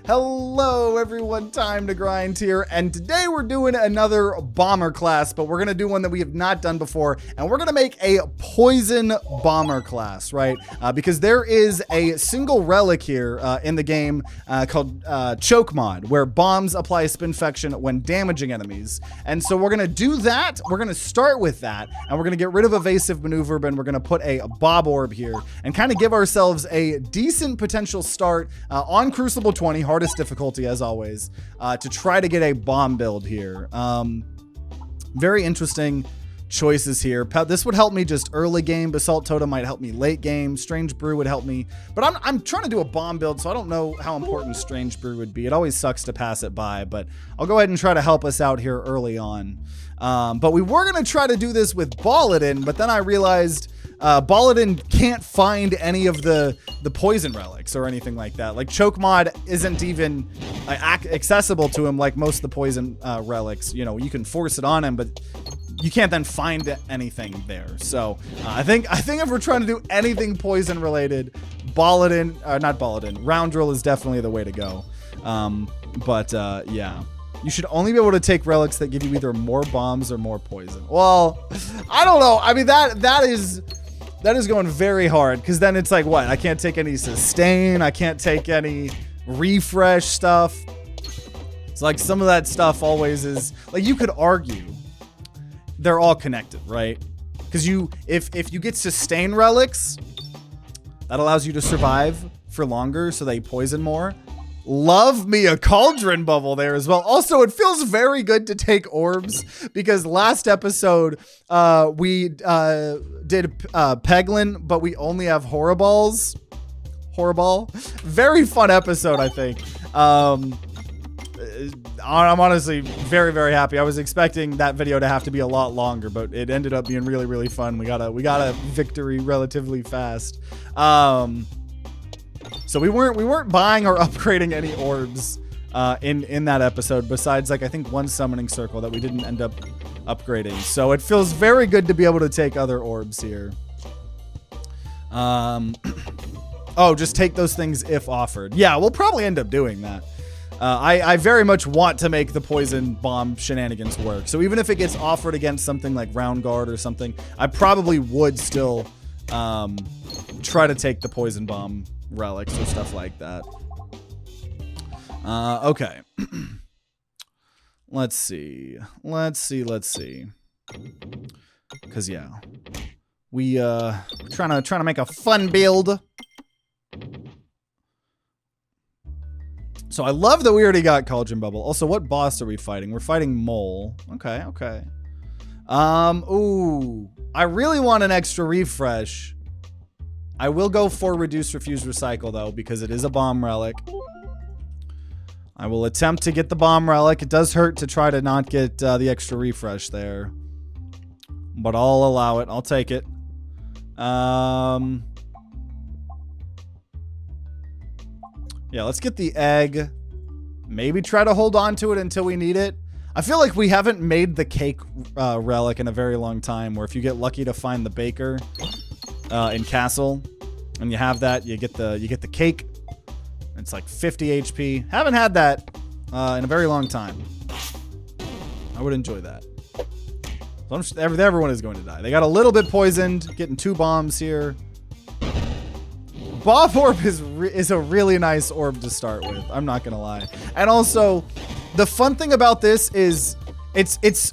Hello everyone, TimeToGrind here, and today we're doing another bomber class, but we're gonna do one that we have not done before, and we're gonna make a Poison Bomber class, right? Because there is a single relic here in the game called Choke Mod, where bombs apply a spinfection when damaging enemies. And so we're gonna do that, we're gonna start with that, and we're gonna get rid of evasive maneuver, and we're gonna put a Bob Orb here, and kind of give ourselves a decent potential start on Crucible 20, hardest difficulty as always, to try to get a bomb build here. Very interesting choices here. This would help me just early game. Basalt Totem might help me late game. Strange Brew would help me, but I'm trying to do a bomb build, so I don't know how important Strange Brew would be. It always sucks to pass it by, but I'll go ahead and try to help us out here early on. But we were going to try to do this with Baltazár, but then I realized Baltazár can't find any of the poison relics or anything like that. Like Choke Mod isn't even accessible to him like most of the poison relics. You know, you can force it on him, but you can't then find anything there. So I think if we're trying to do anything poison related, not Baltazár, Round Drill is definitely the way to go. Yeah. You should only be able to take relics that give you either more bombs or more poison. Well, I don't know. I mean, that is going very hard, because then it's like, what? I can't take any sustain. I can't take any refresh stuff. It's like some of that stuff always is like, you could argue they're all connected, right? Because if you get sustain relics, that allows you to survive for longer, so they poison more. Love me a cauldron bubble there as well. Also, it feels very good to take orbs, because last episode we did Peglin, but we only have Horriballs. Horrible. Very fun episode, I think. I'm honestly very, very happy. I was expecting that video to have to be a lot longer, but it ended up being really, really fun. We got a victory relatively fast. So we weren't buying or upgrading any orbs in that episode, besides like I think one summoning circle that we didn't end up upgrading. So it feels very good to be able to take other orbs here. Oh, just take those things if offered. Yeah, we'll probably end up doing that. I very much want to make the poison bomb shenanigans work. So even if it gets offered against something like Round Guard or something, I probably would still try to take the poison bomb relics or stuff like that. Okay. Let's see. Cause yeah, we're trying to make a fun build. So I love that we already got Cauldron Bubble. Also, what boss are we fighting? We're fighting Mole. Okay. Ooh, I really want an extra refresh. I will go for Reduce, Refuse, Recycle, though, because it is a bomb relic. I will attempt to get the bomb relic. It does hurt to try to not get the extra refresh there, but I'll allow it. I'll take it. Yeah, let's get the egg. Maybe try to hold on to it until we need it. I feel like we haven't made the cake relic in a very long time, where if you get lucky to find the baker in Castle, and you have that, you get the cake. It's like 50 HP. Haven't had that in a very long time. I would enjoy that. So everyone is going to die. They got a little bit poisoned, getting 2 bombs here. Bob Orb is a really nice orb to start with. I'm not gonna lie. And also, the fun thing about this is it's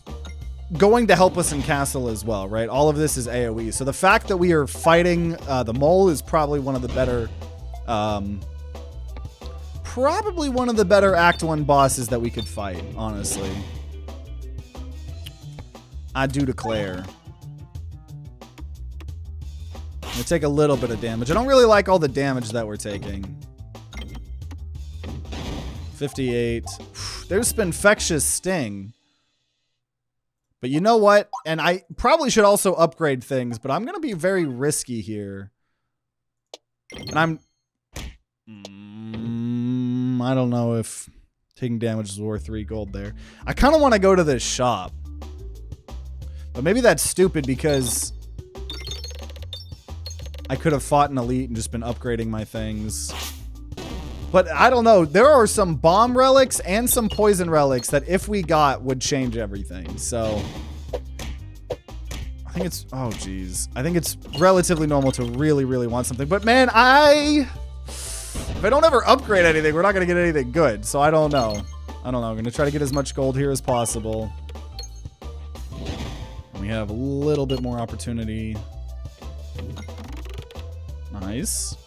going to help us in Castle as well, right? All of this is AoE. So the fact that we are fighting the Mole is probably one of the better Act 1 bosses that we could fight, honestly. I do declare. We take a little bit of damage. I don't really like all the damage that we're taking. 58. There's Spinfectious Sting. But you know what? And I probably should also upgrade things, but I'm going to be very risky here. And I don't know if taking damage is worth 3 gold there. I kind of want to go to this shop. But maybe that's stupid, because I could have fought an elite and just been upgrading my things. But I don't know. There are some bomb relics and some poison relics that if we got would change everything. So I think it's, oh geez. I think it's relatively normal to really, really want something. But man, if I don't ever upgrade anything, we're not going to get anything good. So I don't know. I'm going to try to get as much gold here as possible. We have a little bit more opportunity. Nice.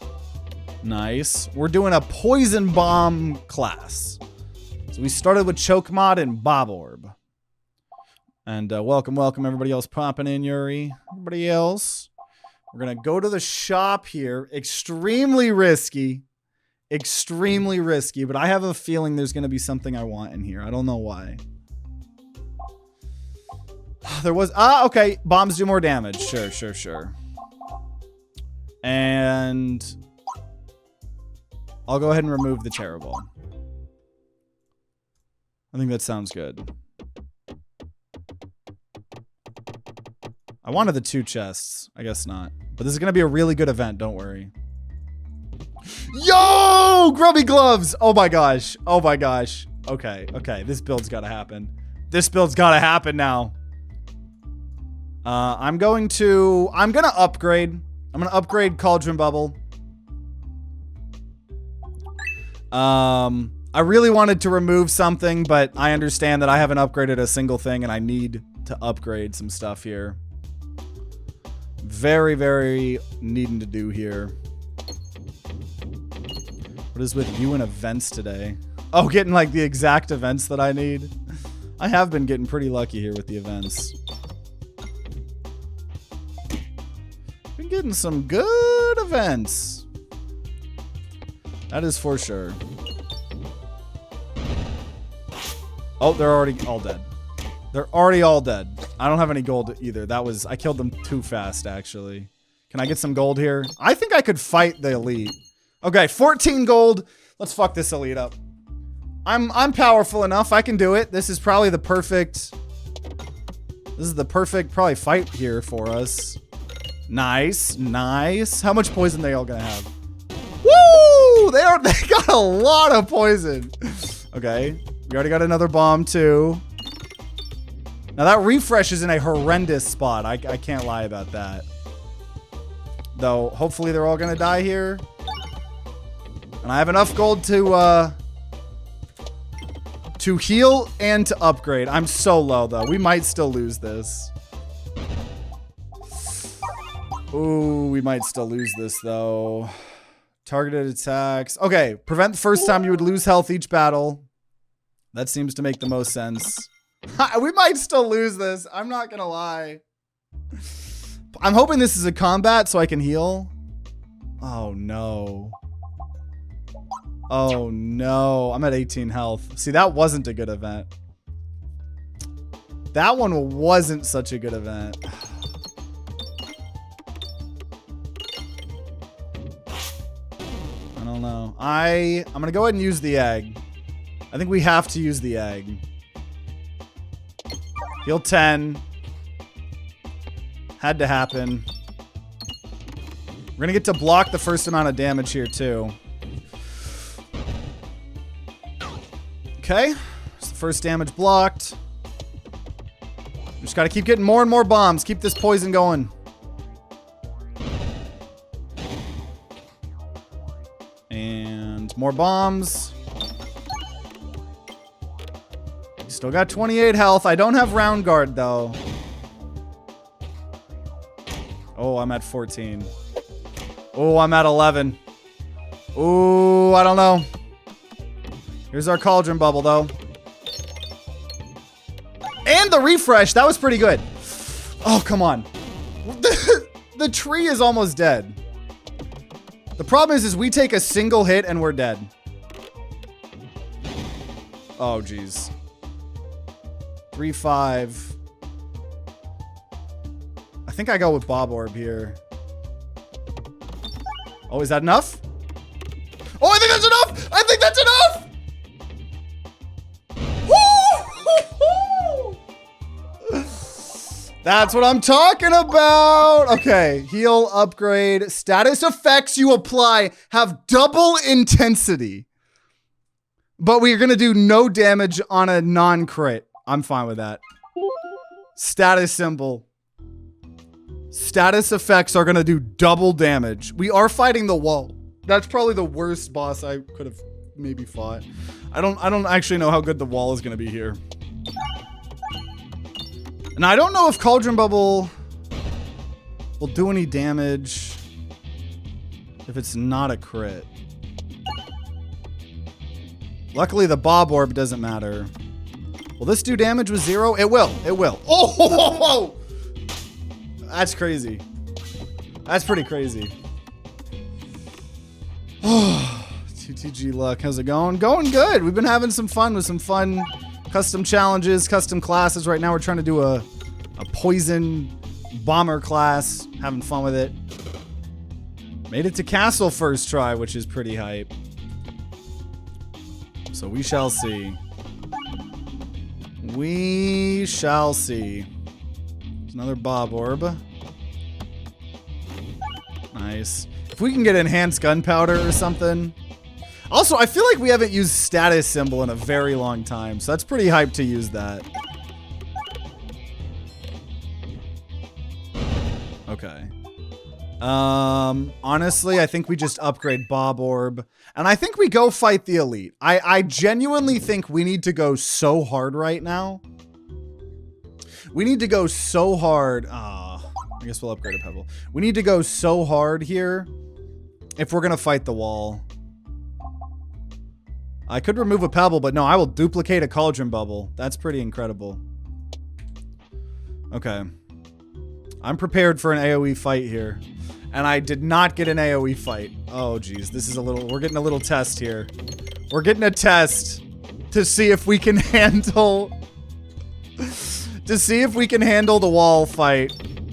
Nice. We're doing a Poison Bomb class. So we started with Choke Mod and Bob Orb. And welcome everybody else popping in, Yuri. Everybody else. We're going to go to the shop here. Extremely risky. Extremely risky, but I have a feeling there's going to be something I want in here. I don't know why. There was, okay. Bombs do more damage. Sure. And I'll go ahead and remove the terrible. I think that sounds good. I wanted the 2 chests. I guess not. But this is going to be a really good event. Don't worry. Yo! Grubby gloves! Oh my gosh. Oh my gosh. Okay. This build's got to happen. This build's got to happen now. I'm going to upgrade. I'm going to upgrade Cauldron Bubble. I really wanted to remove something, but I understand that I haven't upgraded a single thing and I need to upgrade some stuff here. Very, very needing to do here. What is with you and events today? Oh, getting like the exact events that I need. I have been getting pretty lucky here with the events. Been getting some good events. That is for sure. Oh, they're already all dead. They're already all dead. I don't have any gold either. I killed them too fast, actually. Can I get some gold here? I think I could fight the elite. Okay, 14 gold. Let's fuck this elite up. I'm powerful enough. I can do it. This is probably the perfect... This is the perfect probably fight here for us. Nice. How much poison they all gonna have? Woo! They got a lot of poison. Okay. We already got another bomb too. Now that refresh is in a horrendous spot. I can't lie about that. Though, hopefully they're all gonna die here. And I have enough gold to heal and to upgrade. I'm so low though. We might still lose this. Ooh, we might still lose this though. Targeted attacks. Okay, prevent the first time you would lose health each battle. That seems to make the most sense. We might still lose this. I'm not gonna lie. I'm hoping this is a combat so I can heal. Oh no. Oh no. I'm at 18 health. See, that wasn't a good event. That one wasn't such a good event. I don't know. I'm gonna go ahead and use the egg. I think we have to use the egg. Heal 10. Had to happen. We're gonna get to block the first amount of damage here too. Okay. So the first damage blocked. Just gotta keep getting more and more bombs. Keep this poison going. And more bombs. Still got 28 health. I don't have round guard though. Oh, I'm at 14. Oh, I'm at 11. Oh, I don't know. Here's our cauldron bubble though. And the refresh. That was pretty good. Oh, come on. The tree is almost dead. The problem is we take a single hit and we're dead. Oh, geez. 3-5. I think I go with Bob Orb here. Oh, is that enough? Oh, I think that's enough! I think that's enough! Woo! That's what I'm talking about! Okay, heal, upgrade, status effects you apply have double intensity. But we're going to do no damage on a non-crit. I'm fine with that. Status symbol. Status effects are going to do double damage. We are fighting the wall. That's probably the worst boss I could have maybe fought. I don't actually know how good the wall is going to be here. And I don't know if Cauldron Bubble will do any damage if it's not a crit. Luckily, the Bob Orb doesn't matter. Will this do damage with 0? It will. It will. Oh! That's crazy. That's pretty crazy. Oh, TTG luck. How's it going? Going good. We've been having some fun with some fun custom challenges, custom classes. Right now, we're trying to do a Poison Bomber class. Having fun with it. Made it to Castle first try, which is pretty hype. So we shall see. We shall see. There's another Bob Orb. Nice. If we can get enhanced gunpowder or something. Also, I feel like we haven't used status symbol in a very long time, so that's pretty hyped to use that. Okay. Honestly, I think we just upgrade Bob Orb. And I think we go fight the elite. I genuinely think we need to go so hard right now. We need to go so hard. I guess we'll upgrade a pebble. We need to go so hard here if we're going to fight the wall. I could remove a pebble, but no, I will duplicate a cauldron bubble. That's pretty incredible. Okay. I'm prepared for an AoE fight here. And I did not get an AoE fight. Oh, geez. This is a little... We're getting a little test here. We're getting a test to see if we can handle... to see if we can handle the wall fight.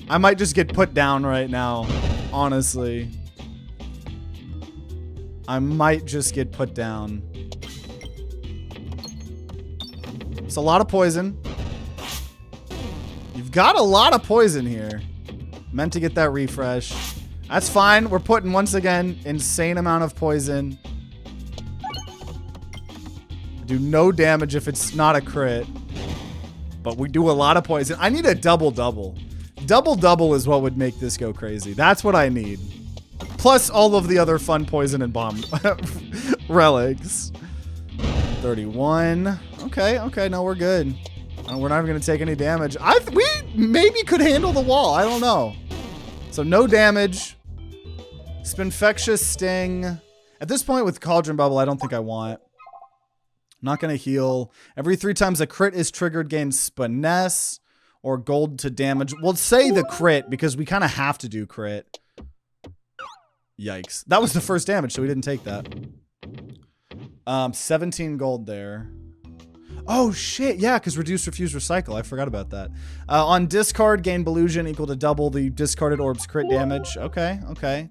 I might just get put down right now. Honestly. I might just get put down. It's a lot of poison. You've got a lot of poison here. Meant to get that refresh. That's fine. We're putting, once again, insane amount of poison. Do no damage if it's not a crit. But we do a lot of poison. I need a double-double. Double-double is what would make this go crazy. That's what I need. Plus all of the other fun poison and bomb relics. 31. Okay, okay. No, we're good. We're not even going to take any damage. We maybe could handle the wall. I don't know. So no damage. Spinfectious Sting. At this point with Cauldron Bubble, I don't think I want. I'm not going to heal. Every 3 times a crit is triggered, gain Spiness or gold to damage. We'll say the crit because we kind of have to do crit. Yikes. That was the first damage, so we didn't take that. 17 gold there. Oh, shit. Yeah, because reduce, refuse, recycle. I forgot about that. On discard, gain Belusion equal to double the discarded orb's crit damage. Okay, okay.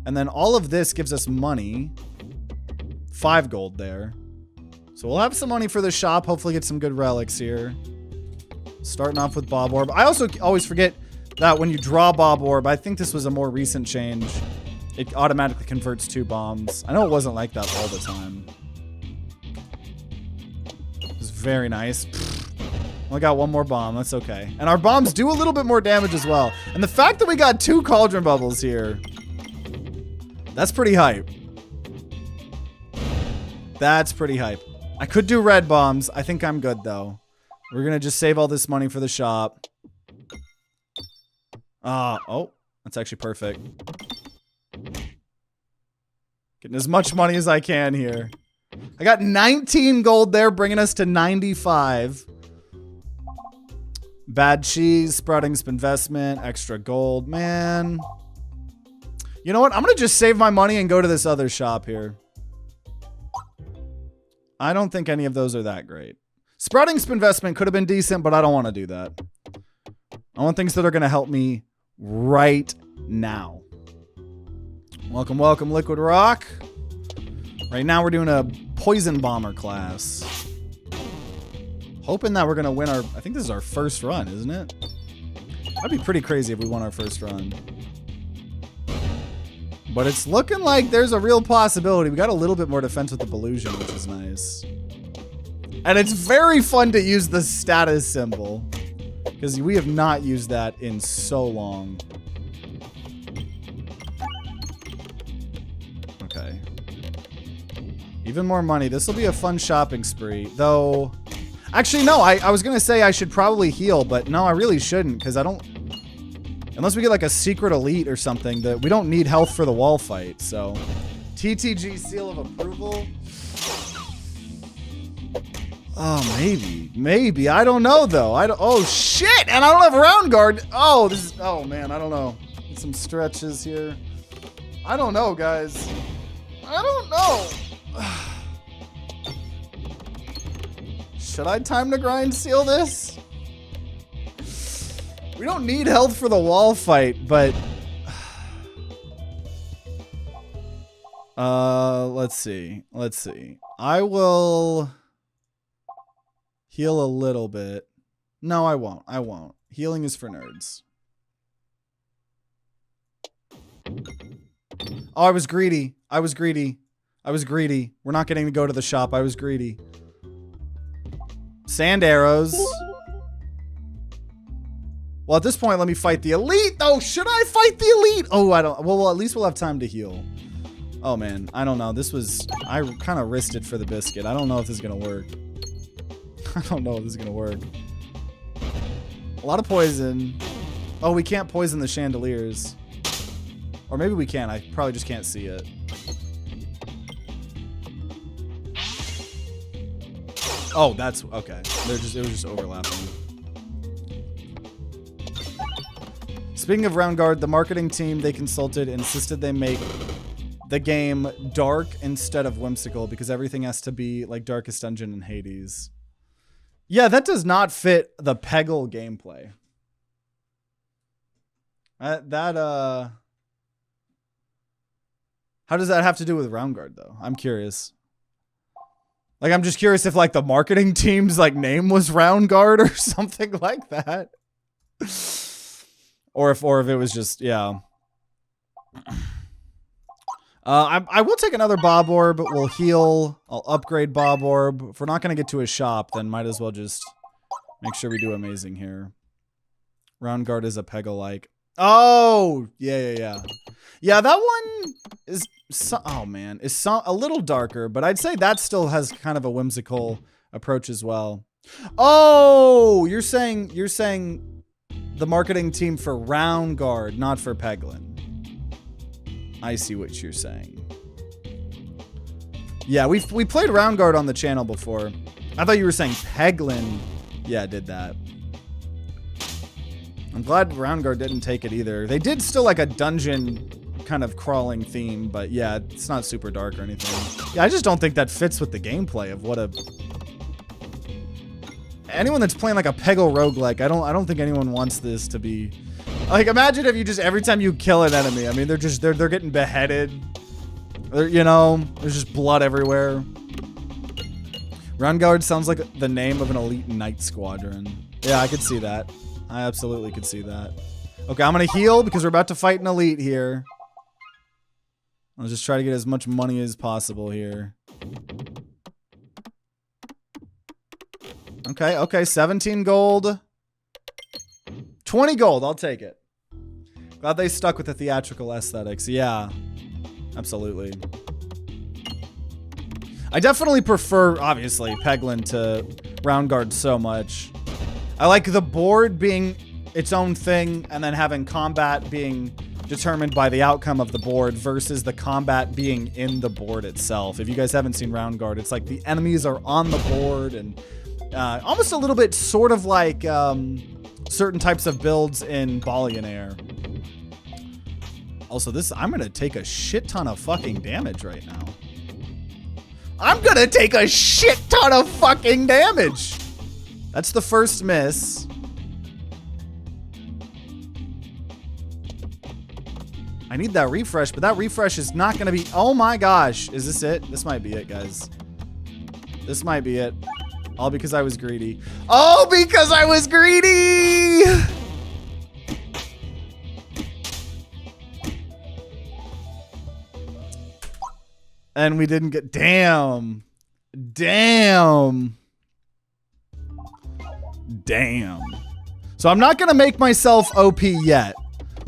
And then all of this gives us money. 5 gold there. So we'll have some money for the shop. Hopefully get some good relics here. Starting off with Bob Orb. I also always forget that when you draw Bob Orb, I think this was a more recent change. It automatically converts 2 bombs. I know it wasn't like that all the time. Very nice. Only got 1 more bomb. That's okay. And our bombs do a little bit more damage as well. And the fact that we got 2 cauldron bubbles here, that's pretty hype. That's pretty hype. I could do red bombs. I think I'm good though. We're going to just save all this money for the shop. Oh, that's actually perfect. Getting as much money as I can here. I got 19 gold there, bringing us to 95. Bad cheese, sprouting investment, extra gold. Man. You know what? I'm going to just save my money and go to this other shop here. I don't think any of those are that great. Sprouting investment could have been decent, but I don't want to do that. I want things that are going to help me right now. Welcome, welcome, Liquid Rock. Right now we're doing a Poison Bomber class. Hoping that we're going to win our... I think this is our first run, isn't it? That'd be pretty crazy if we won our first run. But it's looking like there's a real possibility. We got a little bit more defense with the Belusion, which is nice. And it's very fun to use the status symbol, because we have not used that in so long. Okay. Even more money. This will be a fun shopping spree, though. Actually, no, I was going to say I should probably heal, but no, I really shouldn't, because I don't... Unless we get like a secret elite or something, that we don't need health for the wall fight, so... TTG seal of approval? Oh, maybe. Maybe. I don't know, though. Oh, shit! And I don't have a round guard! Oh, this is... Oh, man, I don't know. Some stretches here. I don't know, guys. I don't know. Should I time to grind seal this? We don't need health for the wall fight, but... let's see. Let's see. I will... heal a little bit. No, I won't. I won't. Healing is for nerds. Oh, I was greedy. I was greedy. I was greedy. We're not getting to go to the shop. I was greedy. Sand arrows. Well, at this point, let me fight the elite. Oh, should I fight the elite? Oh, I don't. Well, at least we'll have time to heal. Oh, man. I don't know. This was... I kind of risked it for the biscuit. I don't know if this is going to work. I don't know if this is going to work. A lot of poison. Oh, we can't poison the chandeliers. Or maybe we can. I probably just can't see it. Oh, that's okay. It was just overlapping. Speaking of round guard, the marketing team they consulted insisted they make the game dark instead of whimsical because everything has to be like Darkest Dungeon and Hades. Yeah, that does not fit the Peggle gameplay. How does that have to do with round guard though? I'm curious. Like, I'm just curious if like the marketing team's like name was Round Guard or something like that. Or if it was just, yeah. I will take another Bob Orb, but we'll heal. I'll upgrade Bob Orb. If we're not going to get to a shop, then might as well just make sure we do amazing here. Round Guard is a Peggle-like. Oh, yeah. Yeah, that one is... oh man, is a little darker, but I'd say that still has kind of a whimsical approach as well. Oh, you're saying the marketing team for Round Guard, not for Peglin. I see what you're saying. Yeah, we played Round Guard on the channel before. I thought you were saying Peglin. Yeah, did that. I'm glad Round Guard didn't take it either. They did still like a dungeon kind of crawling theme, but yeah, it's not super dark or anything. Yeah, I just don't think that fits with the gameplay of what a... Anyone that's playing like a Peggle roguelike, I don't think anyone wants this to be... Like, imagine if you just, every time you kill an enemy, I mean, they're getting beheaded. You know, there's just blood everywhere. Round Guard sounds like the name of an elite knight squadron. Yeah, I could see that. I absolutely could see that. Okay, I'm gonna heal because we're about to fight an elite here. I'll just try to get as much money as possible here. Okay, 17 gold. 20 gold, I'll take it. Glad they stuck with the theatrical aesthetics. Yeah, absolutely. I definitely prefer, obviously, Peglin to Round Guard so much. I like the board being its own thing and then having combat being determined by the outcome of the board versus the combat being in the board itself. If you guys haven't seen Round Guard, it's like the enemies are on the board and almost a little bit sort of like certain types of builds in Billionaire. Also, I'm going to take a shit ton of fucking damage right now. I'm going to take a shit ton of fucking damage. That's the first miss. I need that refresh, but that refresh is not going to be... Oh my gosh. Is this it? This might be it, guys. This might be it. All because I was greedy. Oh, because I was greedy! And we didn't get... Damn. Damn. Damn. So I'm not going to make myself OP yet.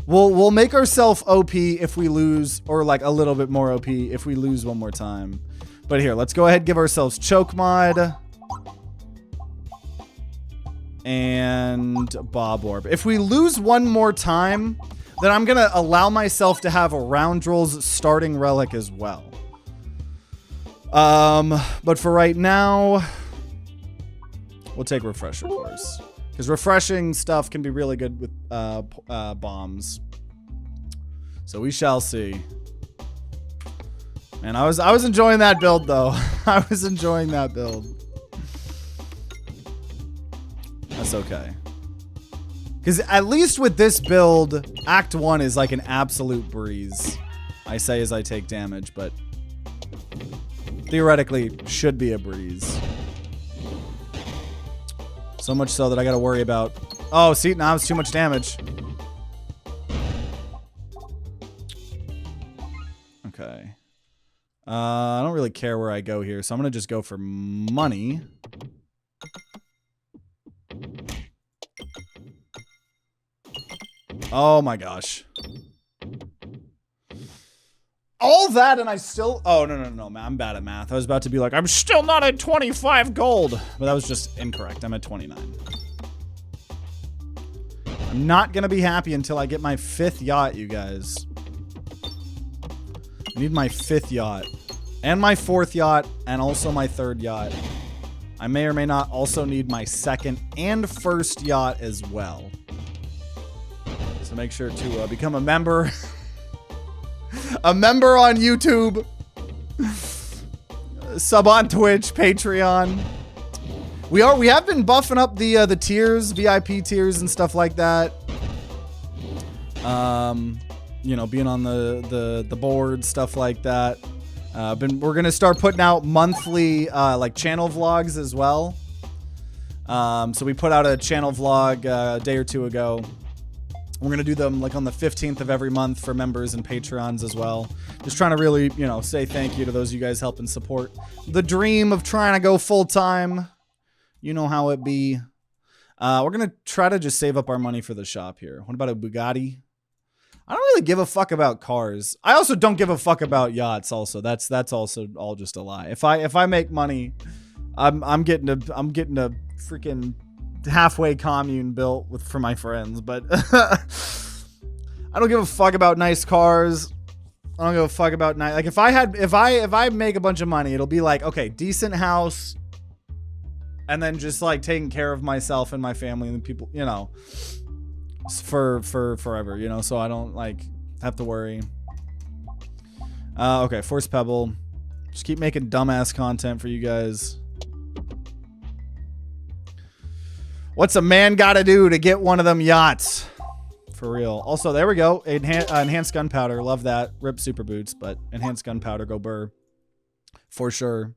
We'll make ourselves OP if we lose, or like a little bit more OP if we lose one more time. But here, let's go ahead and give ourselves choke mod. And Bob Orb. If we lose one more time, then I'm going to allow myself to have a Roundrill's starting relic as well. But for right now, we'll take Refresher course. Because refreshing stuff can be really good with bombs. So we shall see. Man, I was enjoying that build though. I was enjoying that build. That's okay. Because at least with this build, Act 1 is like an absolute breeze. I say as I take damage, but theoretically should be a breeze. So much so that I gotta worry about... Oh, see, now it's too much damage. Okay. I don't really care where I go here, so I'm gonna just go for money. Oh my gosh. All that and I still... Oh, no, man. I'm bad at math. I was about to be like, I'm still not at 25 gold. But that was just incorrect. I'm at 29. I'm not going to be happy until I get my 5th yacht, you guys. I need my 5th yacht. And my 4th yacht. And also my 3rd yacht. I may or may not also need my 2nd and 1st yacht as well. So make sure to become a member. A member on YouTube. Sub on Twitch, Patreon. We have been buffing up the tiers, VIP tiers and stuff like that. You know, being on the board, stuff like that. We're gonna start putting out monthly like channel vlogs as well. So we put out a channel vlog a day or two ago. We're going to do them like on the 15th of every month for members and Patreons as well. Just trying to really, you know, say thank you to those of you guys helping support the dream of trying to go full time. You know how it be. We're going to try to just save up our money for the shop here. What about a Bugatti? I don't really give a fuck about cars. I also don't give a fuck about yachts also. That's also all just a lie. If I make money, I'm getting a freaking halfway commune built for my friends, but I don't give a fuck about nice cars. I don't give a fuck about nice, like if I make a bunch of money, it'll be like, okay, decent house, and then just like taking care of myself and my family and the people, you know, for forever, you know, so I don't like have to worry. Okay, Force Pebble. Just keep making dumbass content for you guys. What's a man gotta do to get one of them yachts? For real. Also, there we go. Enhanced gunpowder. Love that. Rip super boots, but enhanced gunpowder, go burr. For sure.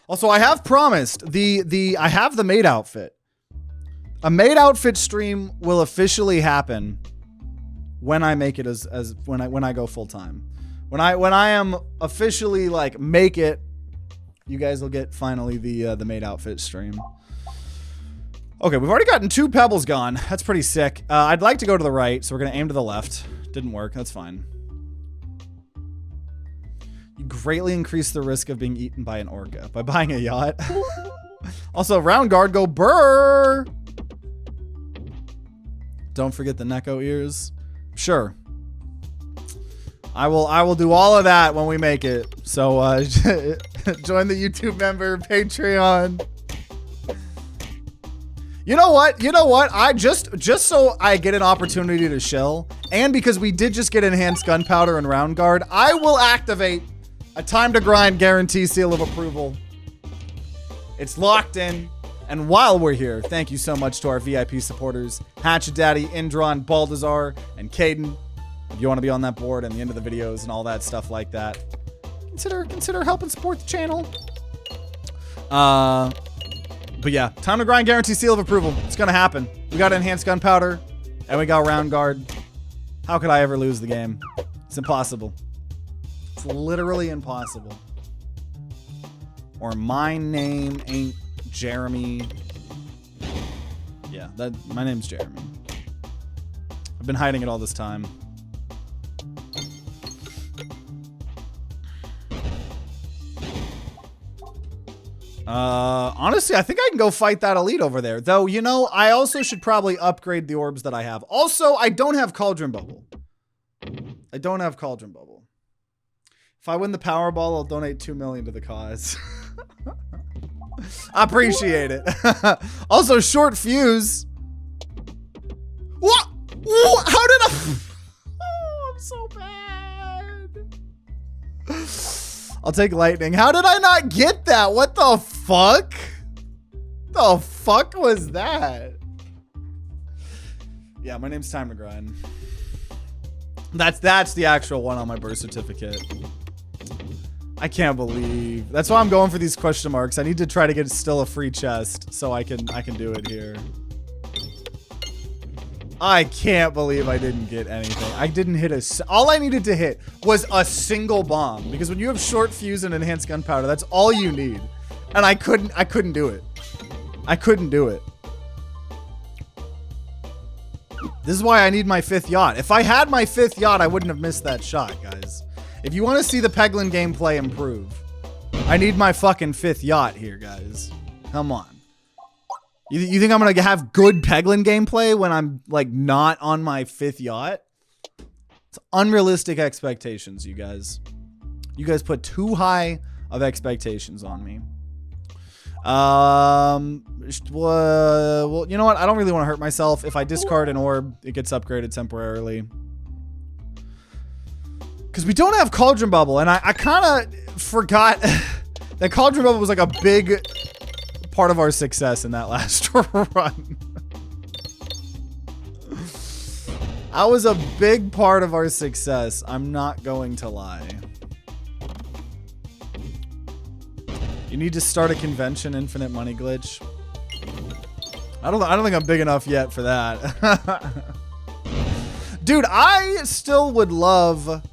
Also, I have promised I have the maid outfit. A maid outfit stream will officially happen when I make it when I go full time. When I am officially like make it, you guys will get finally the maid outfit stream. Okay, we've already gotten 2 pebbles gone. That's pretty sick. I'd like to go to the right, so we're going to aim to the left. Didn't work. That's fine. You greatly increase the risk of being eaten by an orca by buying a yacht. Also, round guard, go burr. Don't forget the Neko ears. Sure. I will do all of that when we make it. So join the YouTube member, Patreon. You know what? I just so I get an opportunity to shill, and because we did just get enhanced gunpowder and round guard, I will activate a time to grind guarantee seal of approval. It's locked in. And while we're here, thank you so much to our VIP supporters, HatchetDaddy, Indron, Baltazar, and Kaiden. If you want to be on that board and the end of the videos and all that stuff like that, consider helping support the channel. But yeah, time to grind guarantee seal of approval. It's gonna happen. We got enhanced gunpowder, and we got round guard. How could I ever lose the game? It's impossible. It's literally impossible. Or my name ain't Jeremy. Yeah, my name's Jeremy. I've been hiding it all this time. Honestly, I think I can go fight that elite over there. Though, you know, I also should probably upgrade the orbs that I have. Also, I don't have Cauldron Bubble. I don't have Cauldron Bubble. If I win the Powerball, I'll donate 2 million to the cause. I appreciate it. Also, short fuse. What? How did I? Oh, I'm so bad. I'll take lightning. How did I not get that? What the fuck? The fuck was that? Yeah, my name's TimeToGrind. That's the actual one on my birth certificate. I can't believe. That's why I'm going for these question marks. I need to try to get still a free chest so I can do it here. I can't believe I didn't get anything. I didn't hit all I needed to hit was a single bomb, because when you have short fuse and enhanced gunpowder, that's all you need. And I couldn't do it. I couldn't do it. This is why I need my 5th yacht. If I had my 5th yacht, I wouldn't have missed that shot, guys. If you want to see the Peglin gameplay improve, I need my fucking 5th yacht here, guys. Come on. You think I'm going to have good Peglin gameplay when I'm, like, not on my 5th yacht? It's unrealistic expectations, you guys. You guys put too high of expectations on me. Well, you know what? I don't really want to hurt myself. If I discard an orb, it gets upgraded temporarily. Because we don't have Cauldron Bubble, and I kind of forgot that Cauldron Bubble was like a big part of our success in that last run. That was a big part of our success. I'm not going to lie. You need to start a convention, infinite money glitch. I don't think I'm big enough yet for that. Dude, I still would love.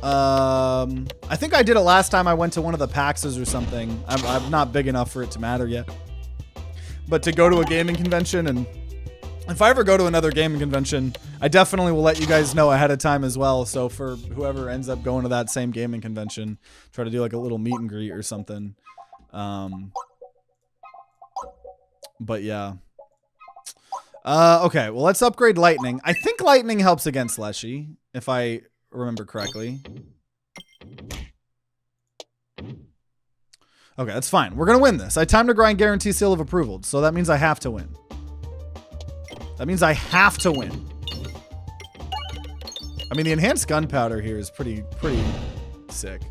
I think I did it last time I went to one of the PAXs or something. I'm not big enough for it to matter yet. But to go to a gaming convention, and if I ever go to another gaming convention, I definitely will let you guys know ahead of time as well. So for whoever ends up going to that same gaming convention, try to do like a little meet and greet or something. But yeah. Okay, well, let's upgrade lightning. I think lightning helps against Leshy, if I remember correctly. Okay, that's fine. We're gonna win this. I TimeToGrind guarantee seal of approval, so that means I have to win. That means I have to win. I mean, the enhanced gunpowder here is pretty sick.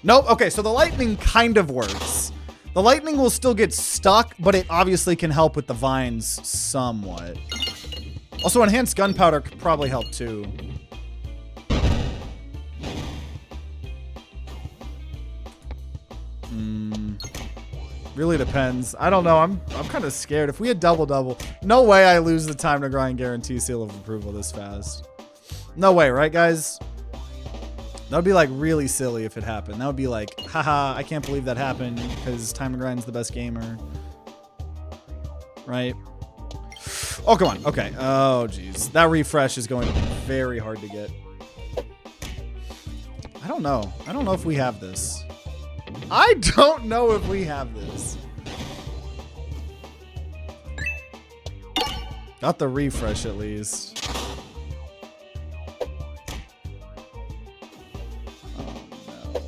Nope. Okay, so the lightning kind of works. The lightning will still get stuck, but it obviously can help with the vines somewhat. Also, enhanced gunpowder could probably help too. Really depends. I don't know. I'm kind of scared. If we had double, no way I lose the TimeToGrind guarantee seal of approval this fast. No way, right, guys? That would be like really silly if it happened. That would be like, haha, I can't believe that happened because TimeToGrind's the best gamer. Right? Oh, come on. Okay. Oh, geez. That refresh is going to be very hard to get. I don't know. I don't know if we have this. I don't know if we have this. Got the refresh at least. Oh no.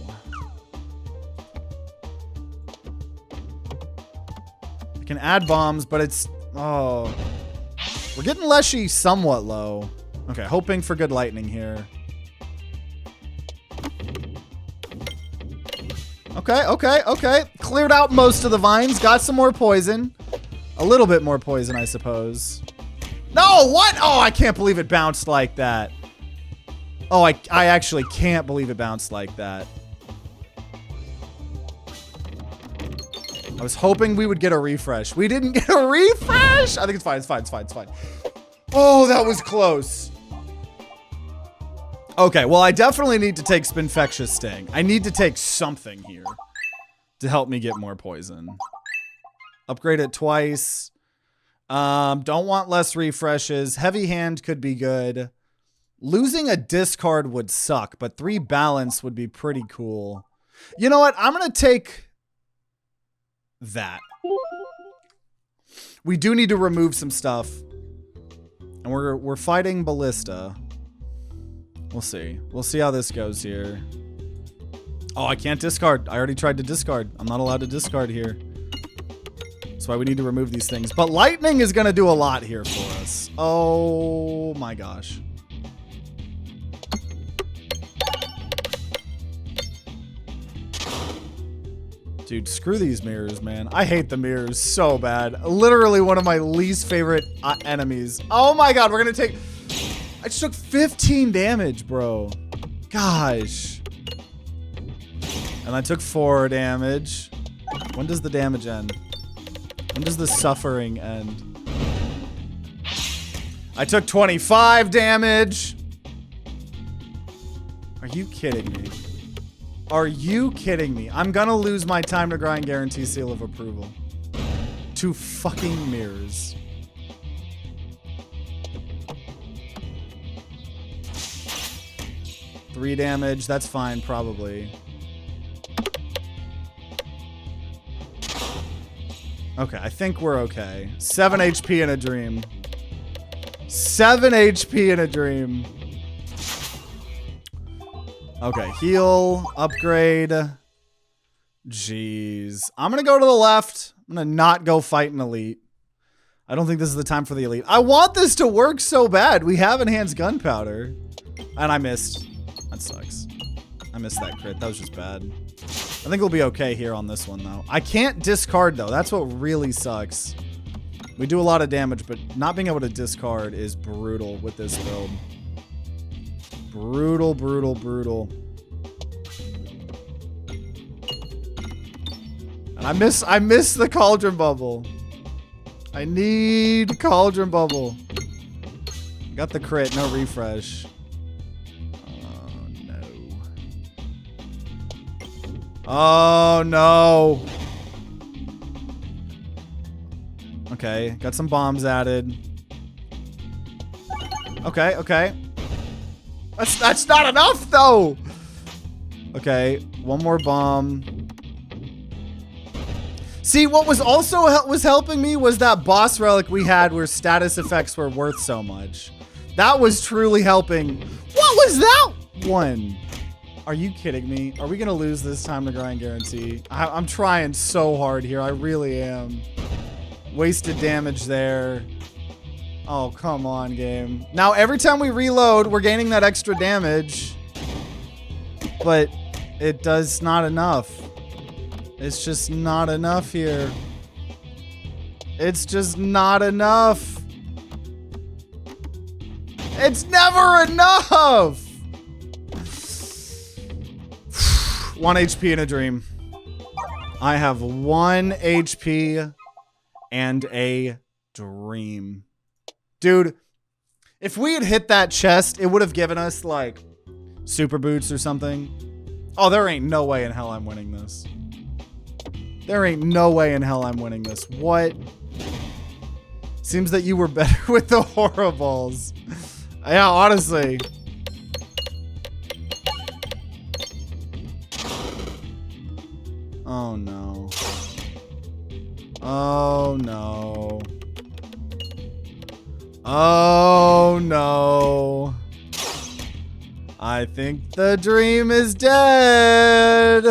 I can add bombs, but it's... Oh. We're getting Leshy somewhat low. Okay, hoping for good lightning here. Okay. Cleared out most of the vines. Got some more poison. A little bit more poison, I suppose. No, what? Oh, I can't believe it bounced like that. Oh, I actually can't believe it bounced like that. I was hoping we would get a refresh. We didn't get a refresh. I think it's fine. It's fine. Oh, that was close. Okay, well, I definitely need to take Spinfectious Sting. I need to take something here to help me get more poison. Upgrade it twice. Don't want less refreshes. Heavy Hand could be good. Losing a discard would suck, but 3 balance would be pretty cool. You know what? I'm going to take that. We do need to remove some stuff. And we're fighting Ballista. We'll see. We'll see how this goes here. Oh, I can't discard. I already tried to discard. I'm not allowed to discard here. That's why we need to remove these things. But lightning is going to do a lot here for us. Oh my gosh. Dude, screw these mirrors, man. I hate the mirrors so bad. Literally one of my least favorite enemies. Oh my god, we're going to take... I just took 15 damage, bro. Gosh. And I took 4 damage. When does the damage end? When does the suffering end? I took 25 damage. Are you kidding me? Are you kidding me? I'm gonna lose my time to grind guarantee seal of approval. 2 fucking mirrors. Three damage, that's fine, probably. Okay, I think we're okay. 7 HP in a dream. 7 HP in a dream. Okay, heal, upgrade. Jeez. I'm gonna go to the left. I'm gonna not go fight an elite. I don't think this is the time for the elite. I want this to work so bad. We have enhanced gunpowder. And I missed. That sucks. I missed that crit. That was just bad. I think we'll be okay here on this one, though. I can't discard, though. That's what really sucks. We do a lot of damage, but not being able to discard is brutal with this build. Brutal, brutal, brutal. And I miss the cauldron bubble. I need cauldron bubble. Got the crit, no refresh. Oh, no. Okay, got some bombs added. Okay, okay. That's not enough, though. Okay, one more bomb. See, what was also helping me was that boss relic we had where status effects were worth so much. That was truly helping. What was that one? Are you kidding me? Are we gonna lose this time to grind guarantee? I'm trying so hard here. I really am. Wasted damage there. Oh, come on, game. Now, every time we reload, we're gaining that extra damage. But it does not enough. It's just not enough here. It's just not enough. It's never enough! 1 HP in a dream. I have 1 HP and a dream. Dude, if we had hit that chest, it would have given us, like, super boots or something. Oh, there ain't no way in hell I'm winning this. There ain't no way in hell I'm winning this. What? Seems that you were better with the horribles. Yeah, honestly. Oh, no. Oh, no. Oh, no. I think the dream is dead.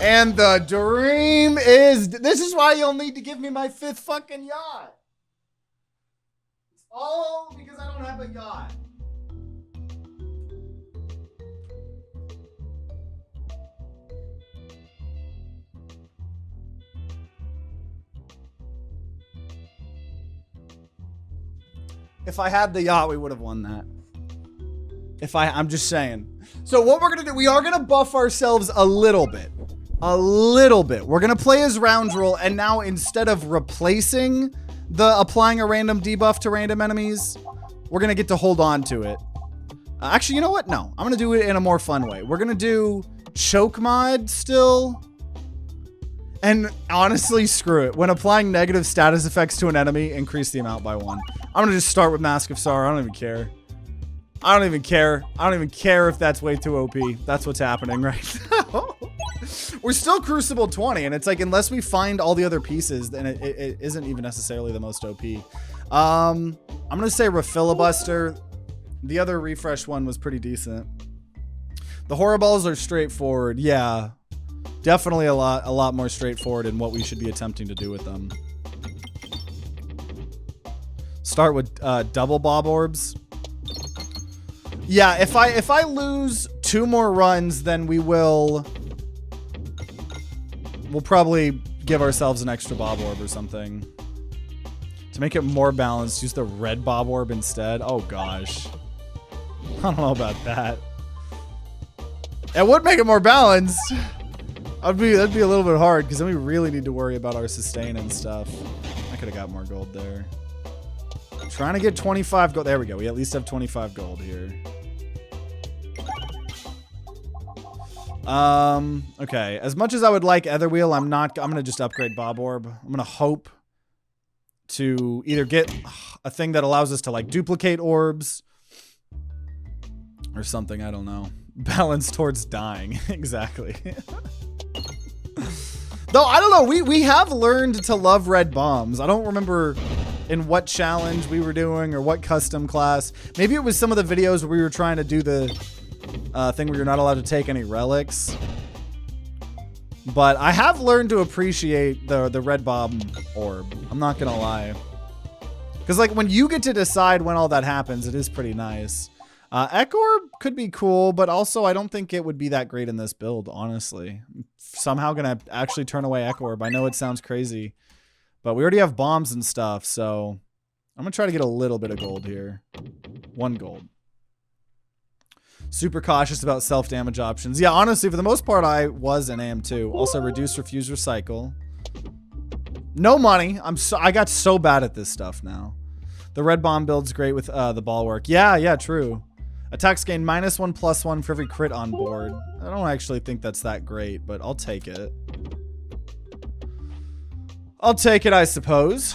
And the dream is... This is why you'll need to give me my 5th fucking yacht. It's all because I don't have a yacht. If I had the yacht, we would have won that. I'm just saying. So what we're going to do, we are going to buff ourselves a little bit. A little bit. We're going to play as Roundrel, and now instead of replacing the applying a random debuff to random enemies, we're going to get to hold on to it. Actually, you know what? No, I'm gonna do it in a more fun way. We're gonna do choke mod still. And honestly, screw it. When applying negative status effects to an enemy, increase the amount by 1. I'm gonna just start with Mask of Sorrow. I don't even care. I don't even care. I don't even care if that's way too OP. That's what's happening right now. We're still Crucible 20, and it's like, unless we find all the other pieces, then it isn't even necessarily the most OP. I'm gonna say Refilibuster. The other refresh one was pretty decent. The horror balls are straightforward. Yeah, definitely a lot more straightforward in what we should be attempting to do with them. Start with double bob orbs. Yeah, if I lose 2 more runs, then we'll probably give ourselves an extra bob orb or something. To make it more balanced, use the red bob orb instead. Oh gosh. I don't know about that. It would make it more balanced. That'd be a little bit hard, because then we really need to worry about our sustain and stuff. I could have got more gold there. Trying to get 25 gold. There we go. We at least have 25 gold here. Okay. As much as I would like Etherwheel, I'm gonna just upgrade Bob Orb. I'm gonna hope to either get a thing that allows us to like duplicate orbs or something. I don't know. Balance towards dying. Exactly. Though, I don't know. We have learned to love red bombs. I don't remember in what challenge we were doing or what custom class. Maybe it was some of the videos where we were trying to do the thing where you're not allowed to take any relics. But I have learned to appreciate the red bomb orb. I'm not gonna lie. Because like when you get to decide when all that happens, it is pretty nice. Echo Orb could be cool, but also I don't think it would be that great in this build, honestly. I'm somehow gonna actually turn away Echo Orb. I know it sounds crazy, but we already have bombs and stuff, so I'm gonna try to get a little bit of gold here. 1 gold. Super cautious about self-damage options. Yeah, honestly, for the most part, I was and am too. Also, reduce, refuse, recycle. No money. I got so bad at this stuff now. The red bomb build's great with the ball work. Yeah, true. Attacks gain -1/+1 for every crit on board. I don't actually think that's that great, but I'll take it. I'll take it, I suppose.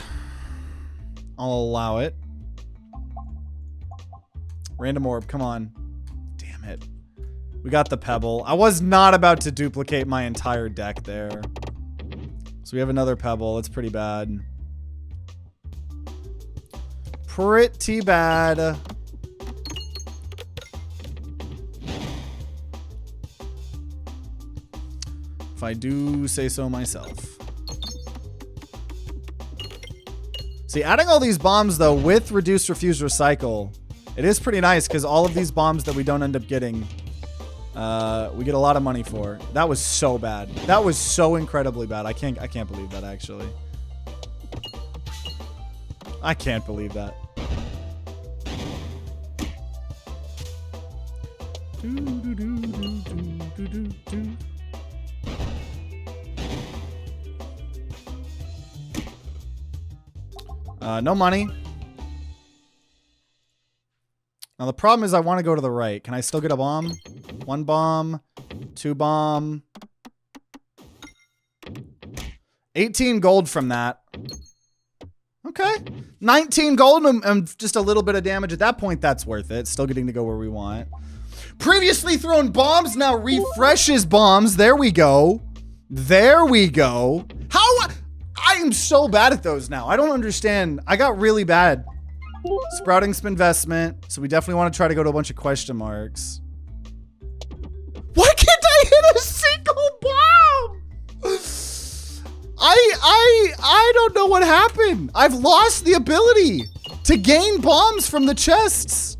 I'll allow it. Random orb, come on. Damn it. We got the pebble. I was not about to duplicate my entire deck there. So we have another pebble. That's pretty bad. Pretty bad. If I do say so myself. See, adding all these bombs, though, with reduce, refuse, recycle, it is pretty nice, because all of these bombs that we don't end up getting, we get a lot of money for. That was so bad. That was so incredibly bad. I can't believe that, actually. I can't believe that. No money. Now the problem is I want to go to the right. Can I still get a bomb? 1 bomb, 2 bomb. 18 gold from that. Okay. 19 gold and just a little bit of damage. At that point, that's worth it. Still getting to go where we want. Previously thrown bombs now refreshes bombs. There we go. There we go. How? I am so bad at those now. I don't understand. I got really bad. Sprouting investment. So we definitely want to try to go to a bunch of question marks. Why can't I hit a single bomb? I don't know what happened. I've lost the ability to gain bombs from the chests.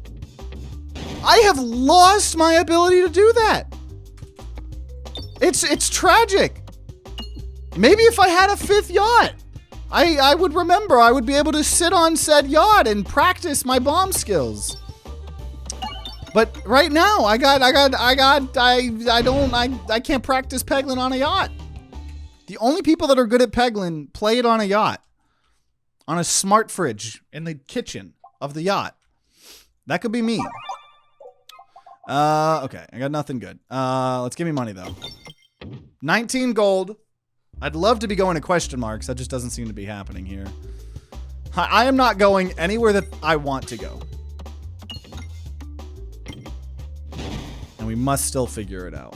I have lost my ability to do that. It's tragic. Maybe if I had a 5th yacht, I would remember. I would be able to sit on said yacht and practice my bomb skills. But right now, I can't practice Peglin on a yacht. The only people that are good at Peglin play it on a yacht, on a smart fridge in the kitchen of the yacht. That could be me. Okay, I got nothing good. Let's give me money though. 19 gold. I'd love to be going to question marks. That just doesn't seem to be happening here. I am not going anywhere that I want to go. And we must still figure it out.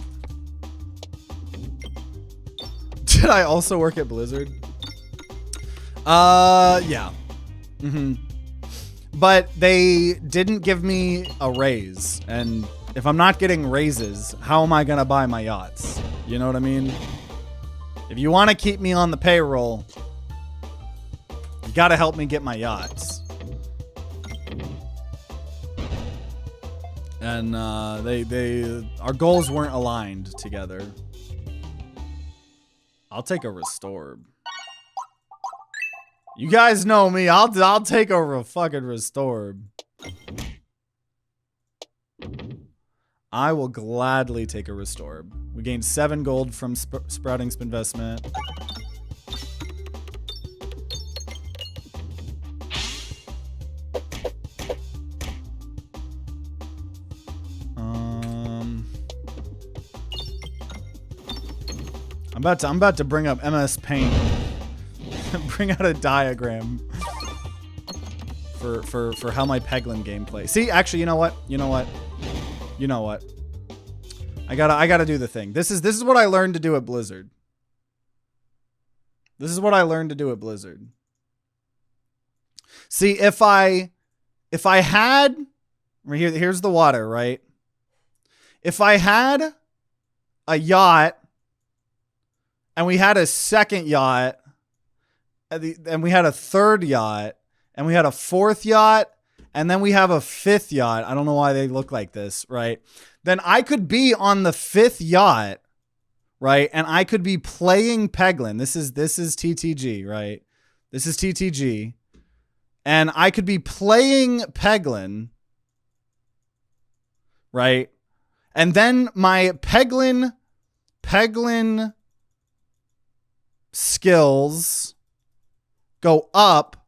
Did I also work at Blizzard? Yeah. But they didn't give me a raise. And if I'm not getting raises, how am I going to buy my yachts? You know what I mean? If you want to keep me on the payroll, you got to help me get my yachts. And our goals weren't aligned together. I'll take a Restorb. You guys know me. I'll take over a fucking Restorb. I will gladly take a Restorb. We gained 7 gold from sprouting investment. I'm about to bring up MS Paint. Bring out a diagram for how my Peglin gameplay. See, actually, you know what? I gotta do the thing. This is what I learned to do at Blizzard. See, if I had here's the water, right? If I had a yacht and we had a second yacht and we had a third yacht and we had a fourth yacht and then we have a fifth yacht. I don't know why they look like this, right? Then I could be on the fifth yacht, right? And I could be playing Peglin. This is TTG, right? This is TTG. And I could be playing Peglin, right? And then my Peglin skills go up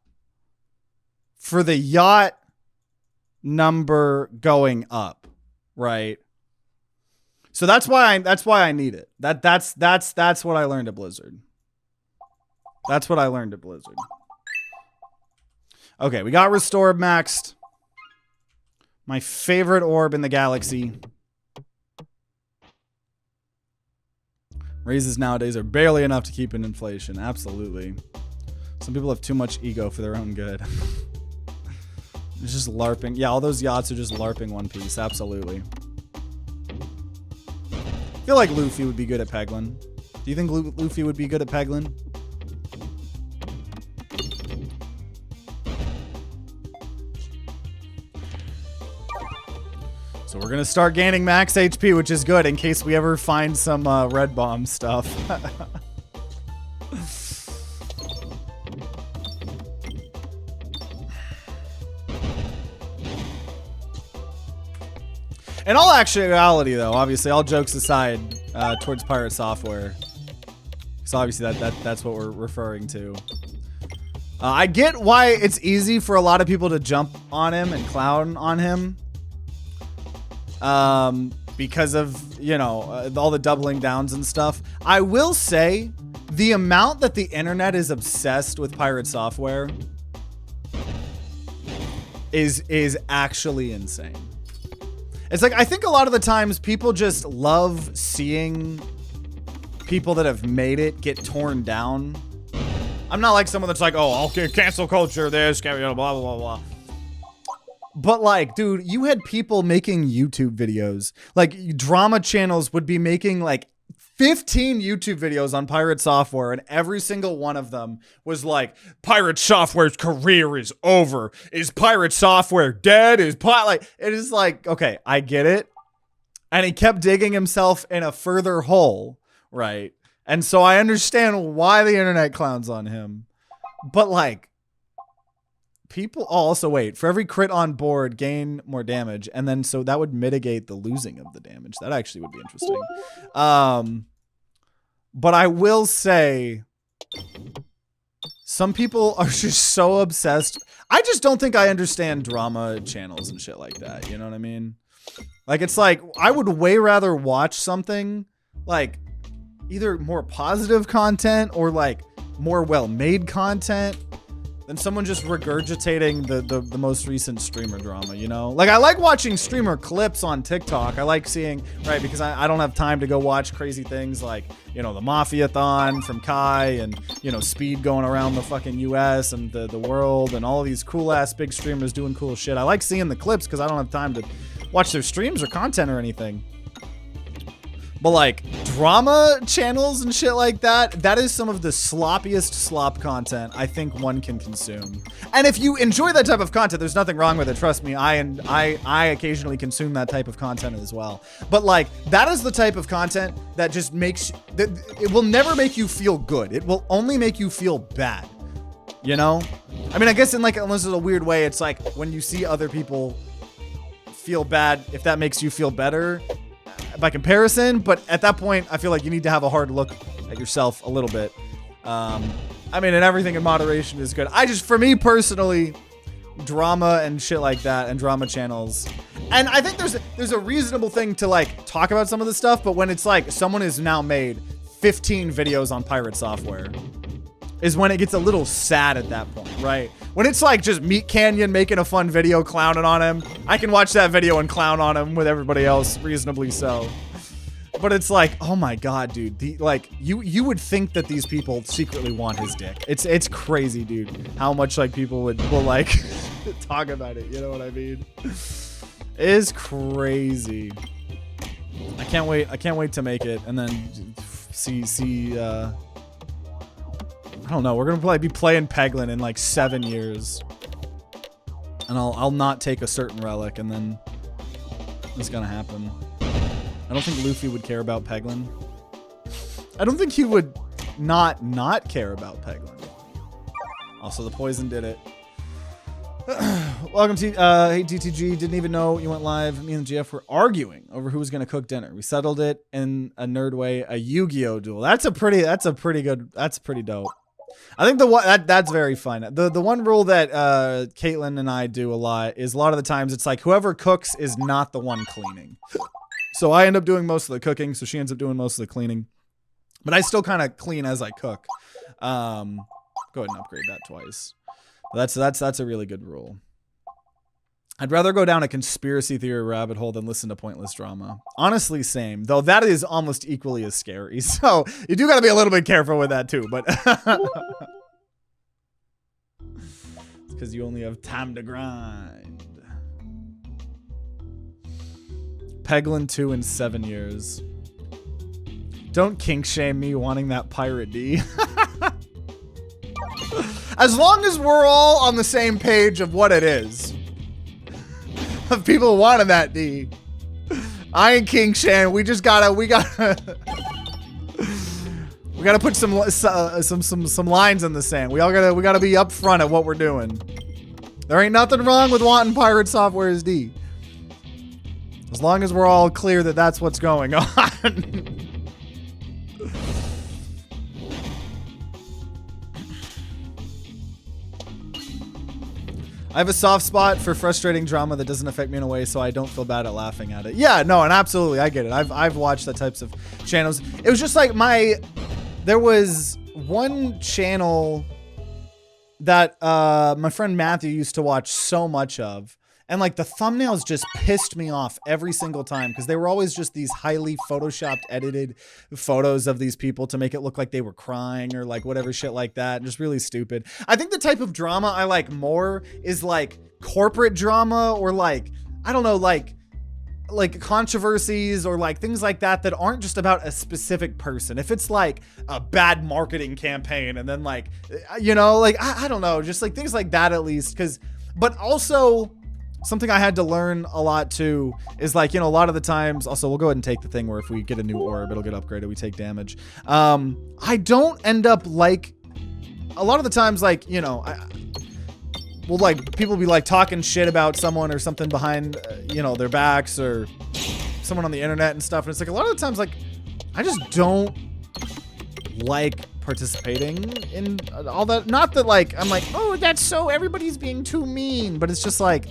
for the yacht number going up, right? So that's why I need it. That's what I learned at Blizzard. That's what I learned at Blizzard. Okay, we got Restorb maxed. My favorite orb in the galaxy. Raises nowadays are barely enough to keep in inflation. Absolutely. Some people have too much ego for their own good. It's just LARPing. Yeah, all those yachts are just LARPing One Piece. Absolutely. I feel like Luffy would be good at Peglin. Do you think Luffy would be good at Peglin? So we're going to start gaining max HP, which is good in case we ever find some red bomb stuff. In all actuality, though, obviously, all jokes aside, towards Pirate Software. So obviously that's what we're referring to. I get why it's easy for a lot of people to jump on him and clown on him. Because of, you know, all the doubling downs and stuff. I will say the amount that the internet is obsessed with Pirate Software is actually insane. It's like, I think a lot of the times people just love seeing people that have made it get torn down. I'm not like someone that's like, oh, okay, cancel culture, this, blah, blah, blah, blah. But like, dude, you had people making YouTube videos. Like, drama channels would be making like 15 YouTube videos on Pirate Software, and every single one of them was like, Pirate Software's career is over. Is Pirate Software dead? Like, it is like, okay, I get it. And he kept digging himself in a further hole, right? And so I understand why the internet clowns on him. But like, people also wait for every crit on board, gain more damage, and then so that would mitigate the losing of the damage. That actually would be interesting. But I will say, some people are just so obsessed. I just don't think I understand drama channels and shit like that. You know what I mean? Like, it's like, I would way rather watch something like either more positive content or like more well-made content than someone just regurgitating the most recent streamer drama, you know? Like, I like watching streamer clips on TikTok. I like seeing, right, because I don't have time to go watch crazy things like, you know, the Mafia-thon from Kai and, you know, Speed going around the fucking US and the world and all these cool-ass big streamers doing cool shit. I like seeing the clips because I don't have time to watch their streams or content or anything. But like drama channels and shit like that, that is some of the sloppiest slop content I think one can consume. And if you enjoy that type of content, there's nothing wrong with it. Trust me, I occasionally consume that type of content as well. But like, that is the type of content that just makes, it will never make you feel good. It will only make you feel bad. You know? I mean, I guess in like, unless it's a weird way, it's like when you see other people feel bad, if that makes you feel better by comparison, but at that point I feel like you need to have a hard look at yourself a little bit. I mean, and everything in moderation is good. For me personally, drama and shit like that and drama channels, and I think there's a reasonable thing to like talk about some of this stuff, but when it's like someone has now made 15 videos on pirate software is when it gets a little sad at that point, right? When it's like just Meat Canyon making a fun video clowning on him, I can watch that video and clown on him with everybody else reasonably so. But it's like, oh my god, dude, like you would think that these people secretly want his dick. It's crazy, dude, how much like people will like talk about it, you know what I mean? It is crazy. I can't wait to make it and then see I don't know. We're gonna probably be playing Peglin in like 7 years, and I'll not take a certain relic, and then it's gonna happen. I don't think Luffy would care about Peglin. I don't think he would not care about Peglin. Also, the poison did it. Welcome to hey DTG. Didn't even know you went live. Me and GF were arguing over who was gonna cook dinner. We settled it in a nerd way, a Yu-Gi-Oh duel. That's pretty dope. I think that's very fun. The one rule that Caitlin and I do a lot is a lot of the times it's like whoever cooks is not the one cleaning. So I end up doing most of the cooking, so she ends up doing most of the cleaning. But I still kind of clean as I cook. Go ahead and upgrade that twice. That's a really good rule. I'd rather go down a conspiracy theory rabbit hole than listen to pointless drama. Honestly, same. Though that is almost equally as scary. So you do got to be a little bit careful with that too. But it's because you only have time to grind. Peglin 2 in 7 years. Don't kink shame me wanting that pirate D. As long as we're all on the same page of what it is. Of people wanting that D. I ain't king shame. We gotta put some lines in the sand. We gotta be upfront at what we're doing. There ain't nothing wrong with wanting pirate software's D. As long as we're all clear that that's what's going on. I have a soft spot for frustrating drama that doesn't affect me in a way so I don't feel bad at laughing at it. Yeah, no, and absolutely, I get it. I've watched that types of channels. It was just like there was one channel that my friend Matthew used to watch so much of. And like the thumbnails just pissed me off every single time because they were always just these highly photoshopped, edited photos of these people to make it look like they were crying or like whatever shit like that. And just really stupid. I think the type of drama I like more is like corporate drama or like, I don't know, like controversies or like things like that that aren't just about a specific person. If it's like a bad marketing campaign and then like, you know, like, I don't know, just like things like that at least. But also, something I had to learn a lot too is like, you know, a lot of the times, also we'll go ahead and take the thing where if we get a new orb, it'll get upgraded, we take damage. I don't end up like, a lot of the times, like, you know, well, like people be like talking shit about someone or something behind, you know, their backs or someone on the internet and stuff. And it's like a lot of the times, like, I just don't like participating in all that. Not that like, I'm like, oh, that's so everybody's being too mean, but it's just like,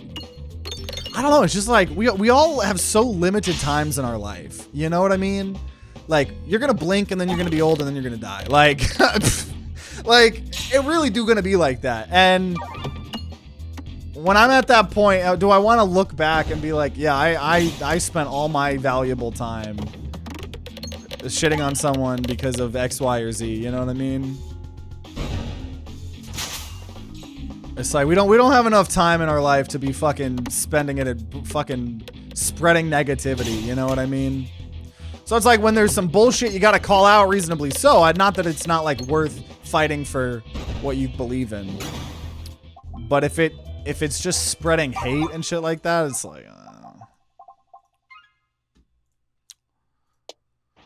I don't know. It's just like we all have so limited times in our life. You know what I mean? Like, you're going to blink and then you're going to be old and then you're going to die. Like, like, it really do going to be like that. And when I'm at that point, do I want to look back and be like, yeah, I spent all my valuable time shitting on someone because of X, Y, or Z. You know what I mean? It's like we don't have enough time in our life to be fucking spending it at fucking spreading negativity. You know what I mean? So it's like when there's some bullshit you got to call out reasonably so. Not that it's not like worth fighting for what you believe in, but if it's just spreading hate and shit like that, it's like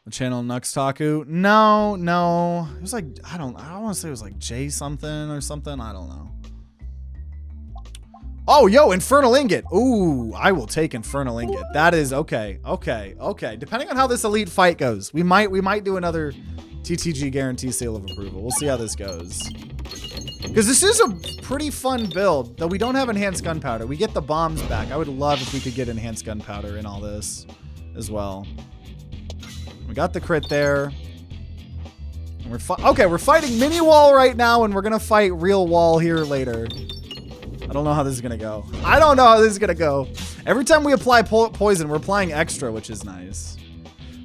the channel Nuxtaku. No, it was like I don't want to say it was like J something or something. I don't know. Oh, yo, Infernal Ingot. Ooh, I will take Infernal Ingot. That is okay. Depending on how this elite fight goes, we might do another TTG guarantee seal of approval. We'll see how this goes. Because this is a pretty fun build, though we don't have enhanced gunpowder. We get the bombs back. I would love if we could get enhanced gunpowder in all this as well. We got the crit there. And we're fighting mini wall right now, and we're gonna fight real wall here later. I don't know how this is gonna go. Every time we apply poison, we're applying extra, which is nice.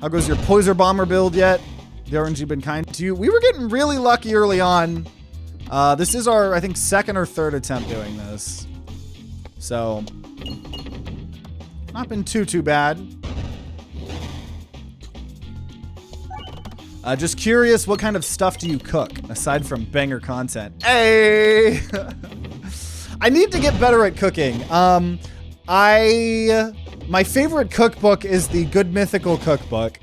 How goes your Poison Bomber build yet? The RNG been kind to you. We were getting really lucky early on. This is our, I think, second or third attempt doing this. So, not been too bad. Just curious, what kind of stuff do you cook, aside from banger content? Hey! I need to get better at cooking. My favorite cookbook is the Good Mythical Cookbook.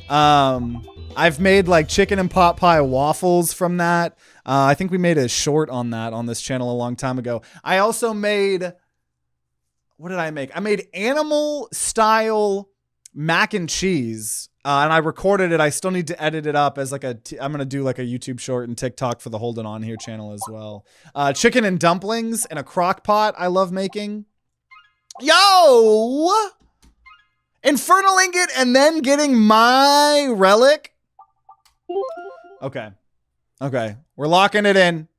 I've made like chicken and pot pie waffles from that. I think we made a short on that on this channel a long time ago. I also made, what did I make? I made animal style mac and cheese. And I recorded it. I still need to edit it up as like I'm going to do like a YouTube short and TikTok for the Hold It On Here channel as well. Chicken and dumplings in a crock pot I love making. Yo! Infernal Ingot and then getting my relic. Okay. We're locking it in.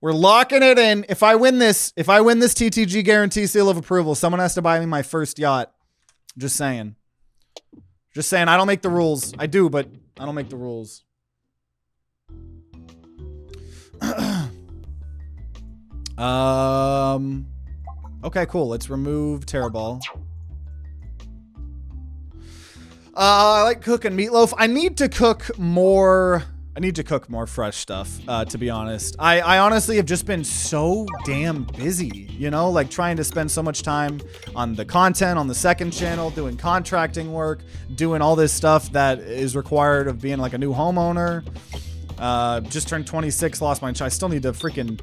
If I win this TTG guarantee seal of approval, someone has to buy me my first yacht. Just saying. I don't make the rules. I do, but I don't make the rules. Okay, cool. Let's remove Terrorball. I like cooking meatloaf. I need to cook more fresh stuff, to be honest. I honestly have just been so damn busy, you know, like trying to spend so much time on the content on the second channel, doing contracting work, doing all this stuff that is required of being like a new homeowner. Just turned 26, lost my insurance. I still need to freaking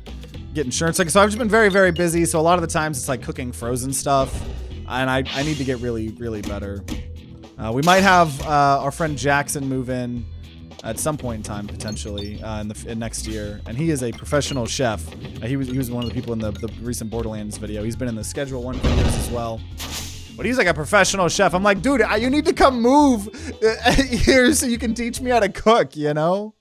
get insurance. Like, so I've just been very, very busy. So a lot of the times it's like cooking frozen stuff, and I need to get really, really better. We might have our friend Jackson move in at some point in time, potentially in next year, and he is a professional chef. He was one of the people in the recent Borderlands video. He's been in the Schedule 1 videos as well, but he's like a professional chef. I'm like, dude, you need to come move here so you can teach me how to cook, you know?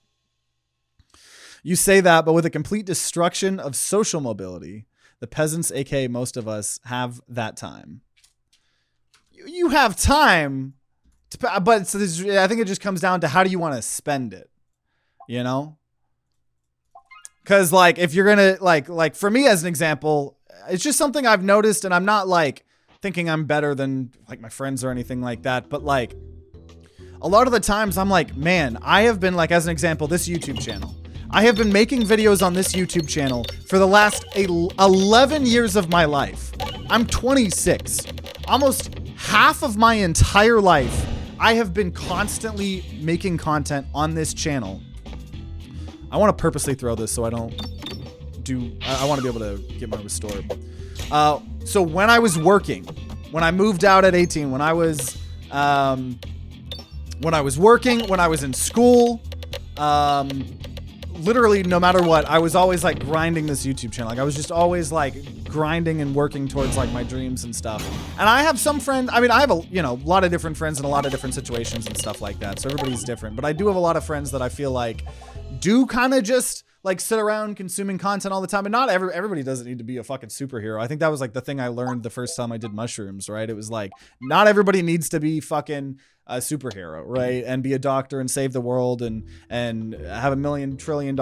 You say that, but with a complete destruction of social mobility, the peasants, aka most of us, have that time. You have time. But so I think it just comes down to how do you want to spend it, you know? Because like if you're gonna like for me as an example, it's just something I've noticed, and I'm not like thinking I'm better than like my friends or anything like that, but like a lot of the times I'm like, man, I have been like, as an example, this YouTube channel. I have been making videos on this YouTube channel for the last 11 years of my life. I'm 26. Almost half of my entire life, I have been constantly making content on this channel. I want to purposely throw this so I don't do... I want to be able to get my restore. So when I was working, when I moved out at 18, when I was working, when I was in school, literally no matter what, I was always like grinding this YouTube channel. Like I was just always like grinding and working towards like my dreams and stuff. And I have some friends, I mean, I have a, you know, a lot of different friends in a lot of different situations and stuff like that. So everybody's different, but I do have a lot of friends that I feel like do kind of just like sit around consuming content all the time. And not everybody doesn't need to be a fucking superhero. I think that was like the thing I learned the first time I did mushrooms, right? It was like, not everybody needs to be fucking a superhero, right? And be a doctor and save the world and have $1 trillion,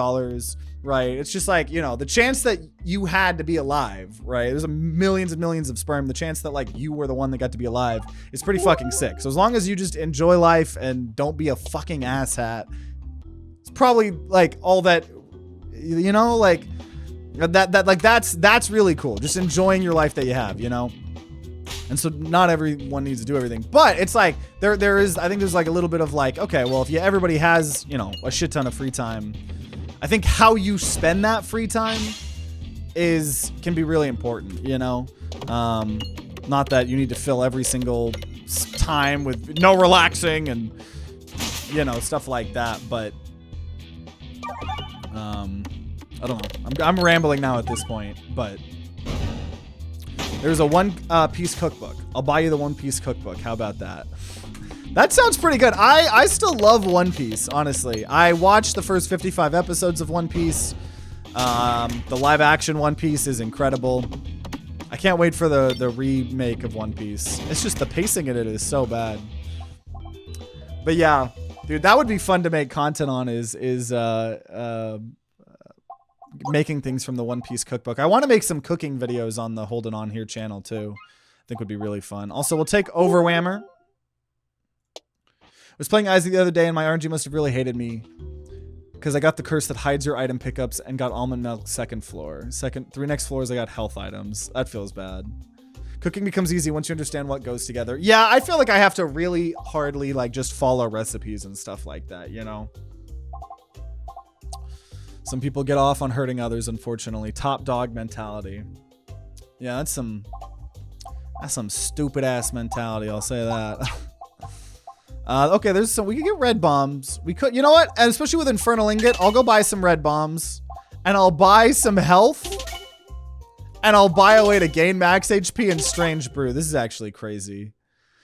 right? It's just like, you know, the chance that you had to be alive, right? There's millions and millions of sperm. The chance that like you were the one that got to be alive is pretty fucking sick. So as long as you just enjoy life and don't be a fucking asshat, it's probably like all that, you know, like that's really cool. Just enjoying your life that you have, you know? And so not everyone needs to do everything, but it's like there is, I think there's like a little bit of like, okay, well, if everybody has, you know, a shit ton of free time, I think how you spend that free time can be really important, you know? Not that you need to fill every single time with no relaxing and, you know, stuff like that, but I don't know. I'm rambling now at this point, but there's a one-piece cookbook. I'll buy you the One-Piece cookbook. How about that? That sounds pretty good. I still love One Piece, honestly. I watched the first 55 episodes of One Piece. The live-action One Piece is incredible. I can't wait for the remake of One Piece. It's just the pacing in it is so bad. But yeah, dude, that would be fun to make content on is making things from the One Piece cookbook. I want to make some cooking videos on the Holding On Here channel too. I think would be really fun. Also, we'll take Overwhammer. I was playing Isaac the other day and my RNG must have really hated me because I got the curse that hides your item pickups and got almond milk second floor. Three next floors I got health items. That feels bad. Cooking becomes easy once you understand what goes together. Yeah, I feel like I have to really hardly like just follow recipes and stuff like that, you know? Some people get off on hurting others, unfortunately. Top dog mentality. Yeah, that's some stupid ass mentality, I'll say that. Okay, we could get red bombs. We could, you know what? And especially with Infernal Ingot, I'll go buy some red bombs. And I'll buy some health. And I'll buy a way to gain max HP and Strange Brew. This is actually crazy.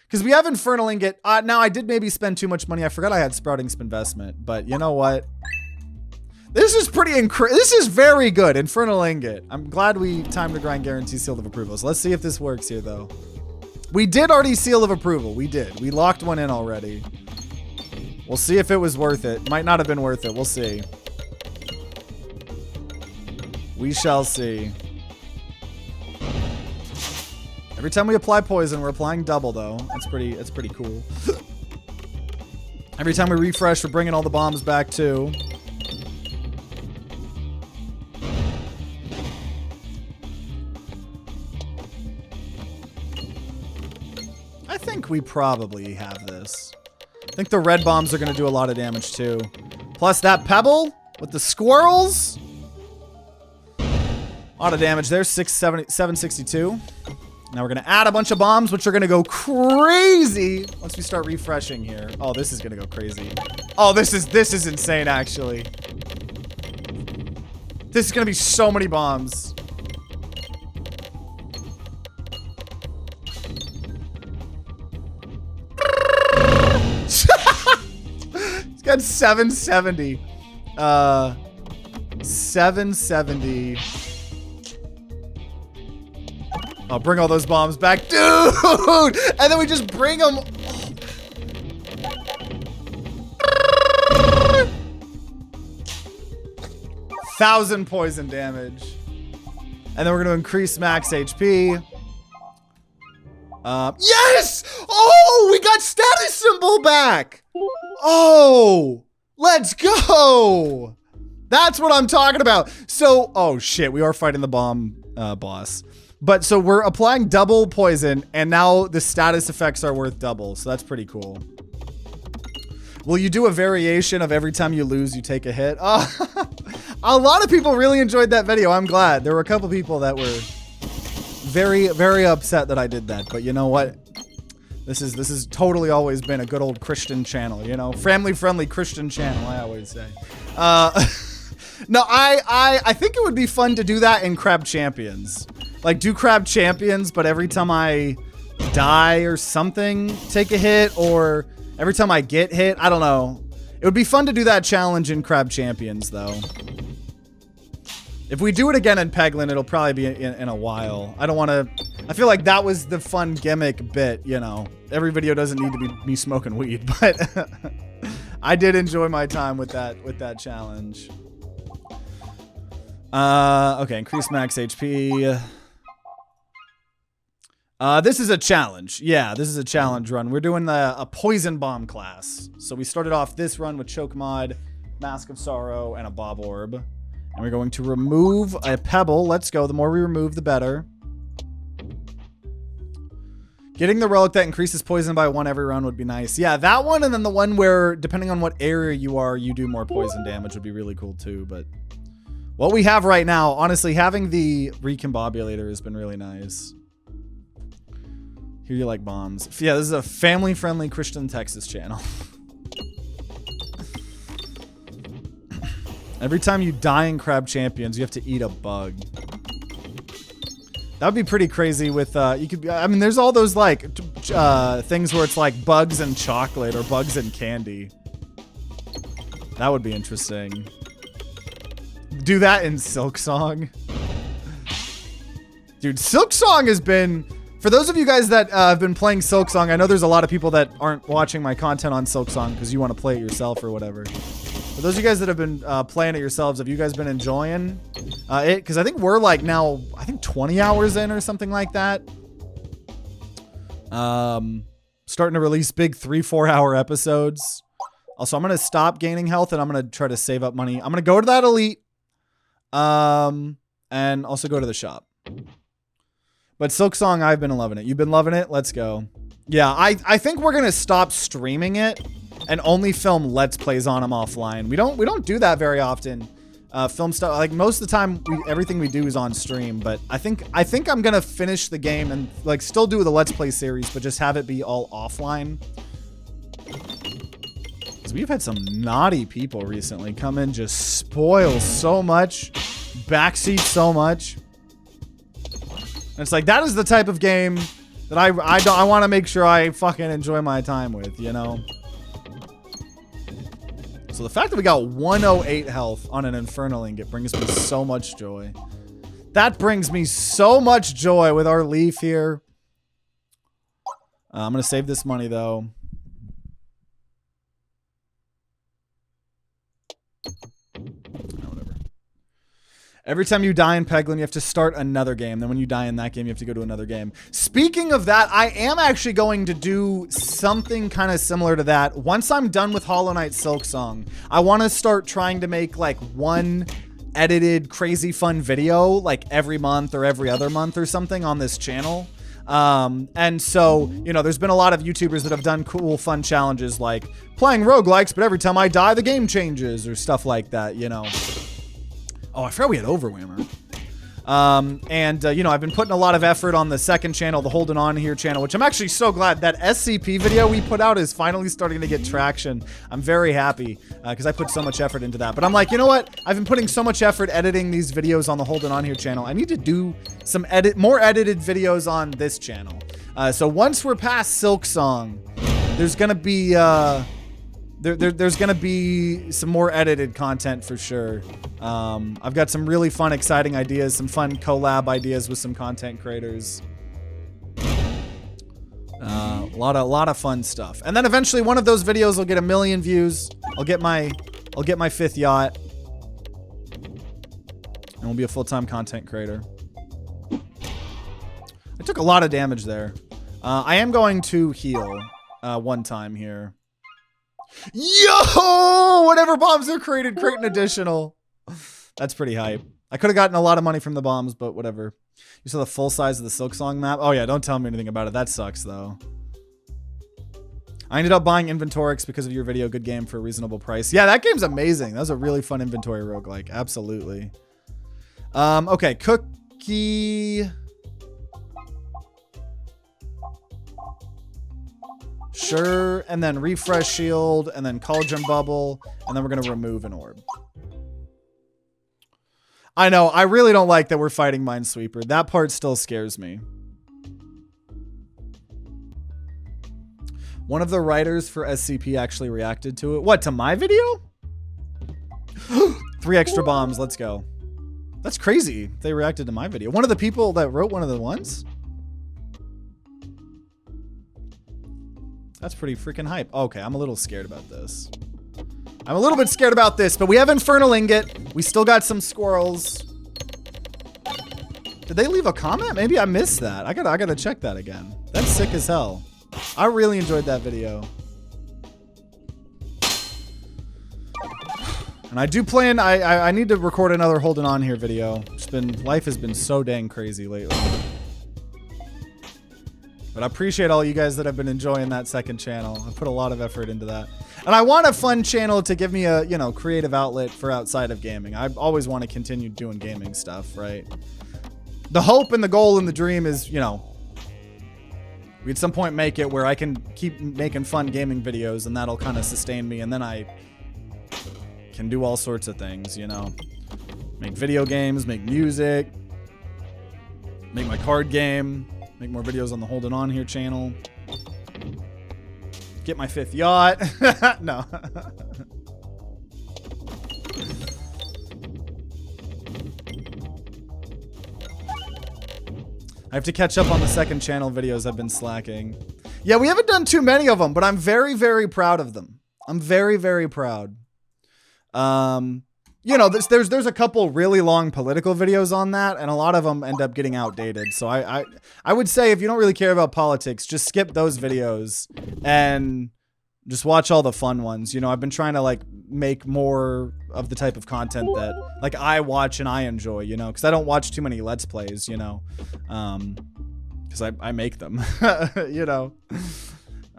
Because we have Infernal Ingot. Now, I did maybe spend too much money. I forgot I had Sprouting Investment. But you know what? This is this is very good. Infernal Ingot. I'm glad we TimeToGrind guarantee seal of approval. So let's see if this works here, though. We did already seal of approval. We did. We locked one in already. We'll see if it was worth it. Might not have been worth it. We'll see. We shall see. Every time we apply poison, we're applying double, though. It's pretty cool. Every time we refresh, we're bringing all the bombs back, too. I think we probably have this. I think the red bombs are going to do a lot of damage too. Plus that pebble with the squirrels. A lot of damage there. 762. Now we're going to add a bunch of bombs, which are going to go crazy once we start refreshing here. Oh, this is going to go crazy. Oh, this is insane, actually. This is going to be so many bombs. Got 770. 770. I'll bring all those bombs back. Dude! And then we just bring them. 1,000 poison damage. And then we're going to increase max HP. Yes! Oh, we got status symbol back. Oh, let's go. That's what I'm talking about. So, oh shit, we are fighting the bomb boss. But so we're applying double poison and now the status effects are worth double. So that's pretty cool. Will you do a variation of every time you lose, you take a hit? A lot of people really enjoyed that video. I'm glad. There were a couple people that were very, very upset that I did that. But you know what? This has totally always been a good old Christian channel, you know? Family-friendly Christian channel, I always say. No, I think it would be fun to do that in Crab Champions. Like, do Crab Champions, but every time I die or something, take a hit, or every time I get hit, I don't know. It would be fun to do that challenge in Crab Champions, though. If we do it again in Peglin, it'll probably be in a while. I don't want to... I feel like that was the fun gimmick bit, you know. Every video doesn't need to be me smoking weed, but I did enjoy my time with that challenge. Okay, increase max HP. This is a challenge. Yeah, this is a challenge run. We're doing a Poison Bomb class. So we started off this run with Choke Mod, Mask of Sorrow, and a Bob Orb. And we're going to remove a Pebble. Let's go. The more we remove, the better. Getting the relic that increases poison by 1 every round would be nice. Yeah, that one, and then the one where, depending on what area you are, you do more poison damage would be really cool too. But what we have right now, honestly, having the recombobulator has been really nice. Here you like bombs. Yeah, this is a family-friendly Christian Texas channel. Every time you die in Crab Champions, you have to eat a bug. That would be pretty crazy with, you could, I mean, there's all those, like, things where it's, like, bugs and chocolate or bugs and candy. That would be interesting. Do that in Silksong. Dude, Silksong has been... For those of you guys that have been playing Silksong, I know there's a lot of people that aren't watching my content on Silksong because you want to play it yourself or whatever. For those of you guys that have been playing it yourselves, have you guys been enjoying it? Because I think we're like now, I think 20 hours in or something like that. Starting to release big 3-4 hour episodes. Also, I'm going to stop gaining health and I'm going to try to save up money. I'm going to go to that elite. And also go to the shop. But Silksong, I've been loving it. You've been loving it? Let's go. Yeah, I think we're going to stop streaming it and only film Let's Plays on them offline. We don't do that very often. Film stuff, like most of the time, everything we do is on stream. But I think I'm going to finish the game and like still do the Let's Play series, but just have it be all offline. Because we've had some naughty people recently come in, just spoil so much, backseat so much. And it's like, that is the type of game that I want to make sure I fucking enjoy my time with, you know? So the fact that we got 108 health on an Infernal Ingot brings me so much joy. That brings me so much joy with our leaf here. I'm going to save this money, though. Every time you die in Peglin, you have to start another game. Then when you die in that game, you have to go to another game. Speaking of that, I am actually going to do something kind of similar to that. Once I'm done with Hollow Knight Silksong, I want to start trying to make like one edited crazy fun video like every month or every other month or something on this channel. And so, you know, there's been a lot of YouTubers that have done cool, fun challenges like playing roguelikes, but every time I die, the game changes or stuff like that, you know. Oh, I forgot we had Overwhammer. You know, I've been putting a lot of effort on the second channel, the Holding On Here channel, which I'm actually so glad that SCP video we put out is finally starting to get traction. I'm very happy because I put so much effort into that. But I'm like, you know what? I've been putting so much effort editing these videos on the Holding On Here channel. I need to do some more edited videos on this channel. So once we're past Silksong, there's gonna be there's gonna be some more edited content for sure. I've got some really fun, exciting ideas, some fun collab ideas with some content creators. A lot of fun stuff. And then eventually one of those videos will get 1 million views. I'll get my 5th yacht. And we'll be a full-time content creator. I took a lot of damage there. I am going to heal one time here. Yo! Whatever bombs are created, create an additional. That's pretty hype. I could have gotten a lot of money from the bombs, but whatever. You saw the full size of the Silksong map? Oh yeah, don't tell me anything about it. That sucks, though. I ended up buying Inventorix because of your video. Good game for a reasonable price. Yeah, that game's amazing. That was a really fun inventory roguelike. Absolutely. Okay, Cookie... Sure, and then refresh shield, and then cauldron bubble, and then we're gonna remove an orb. I know. I really don't like that we're fighting Minesweeper. That part still scares me. One of the writers for SCP actually reacted to it. What, to my video? 3 extra bombs. Let's go. That's crazy. They reacted to my video. One of the people that wrote one of the ones? That's pretty freaking hype. Okay, I'm a little scared about this. I'm a little bit scared about this, but we have Infernal Ingot. We still got some squirrels. Did they leave a comment? Maybe I missed that. I gotta check that again. That's sick as hell. I really enjoyed that video. And I do plan, I need to record another Holding On Here video. Life has been so dang crazy lately. But I appreciate all you guys that have been enjoying that second channel. I put a lot of effort into that. And I want a fun channel to give me a, you know, creative outlet for outside of gaming. I always want to continue doing gaming stuff, right? The hope and the goal and the dream is, you know, we at some point make it where I can keep making fun gaming videos and that'll kind of sustain me. And then I can do all sorts of things, you know, make video games, make music, make my card game, make more videos on the Holding On Here channel, get my 5th yacht. No. I have to catch up on the second channel videos. I've been slacking. Yeah, we haven't done too many of them, but I'm very, very proud of them. I'm very, very proud. You know, there's a couple really long political videos on that, and a lot of them end up getting outdated. So I would say if you don't really care about politics, just skip those videos and just watch all the fun ones. You know, I've been trying to like make more of the type of content that like I watch and I enjoy, you know, because I don't watch too many Let's Plays, you know, because I make them, you know.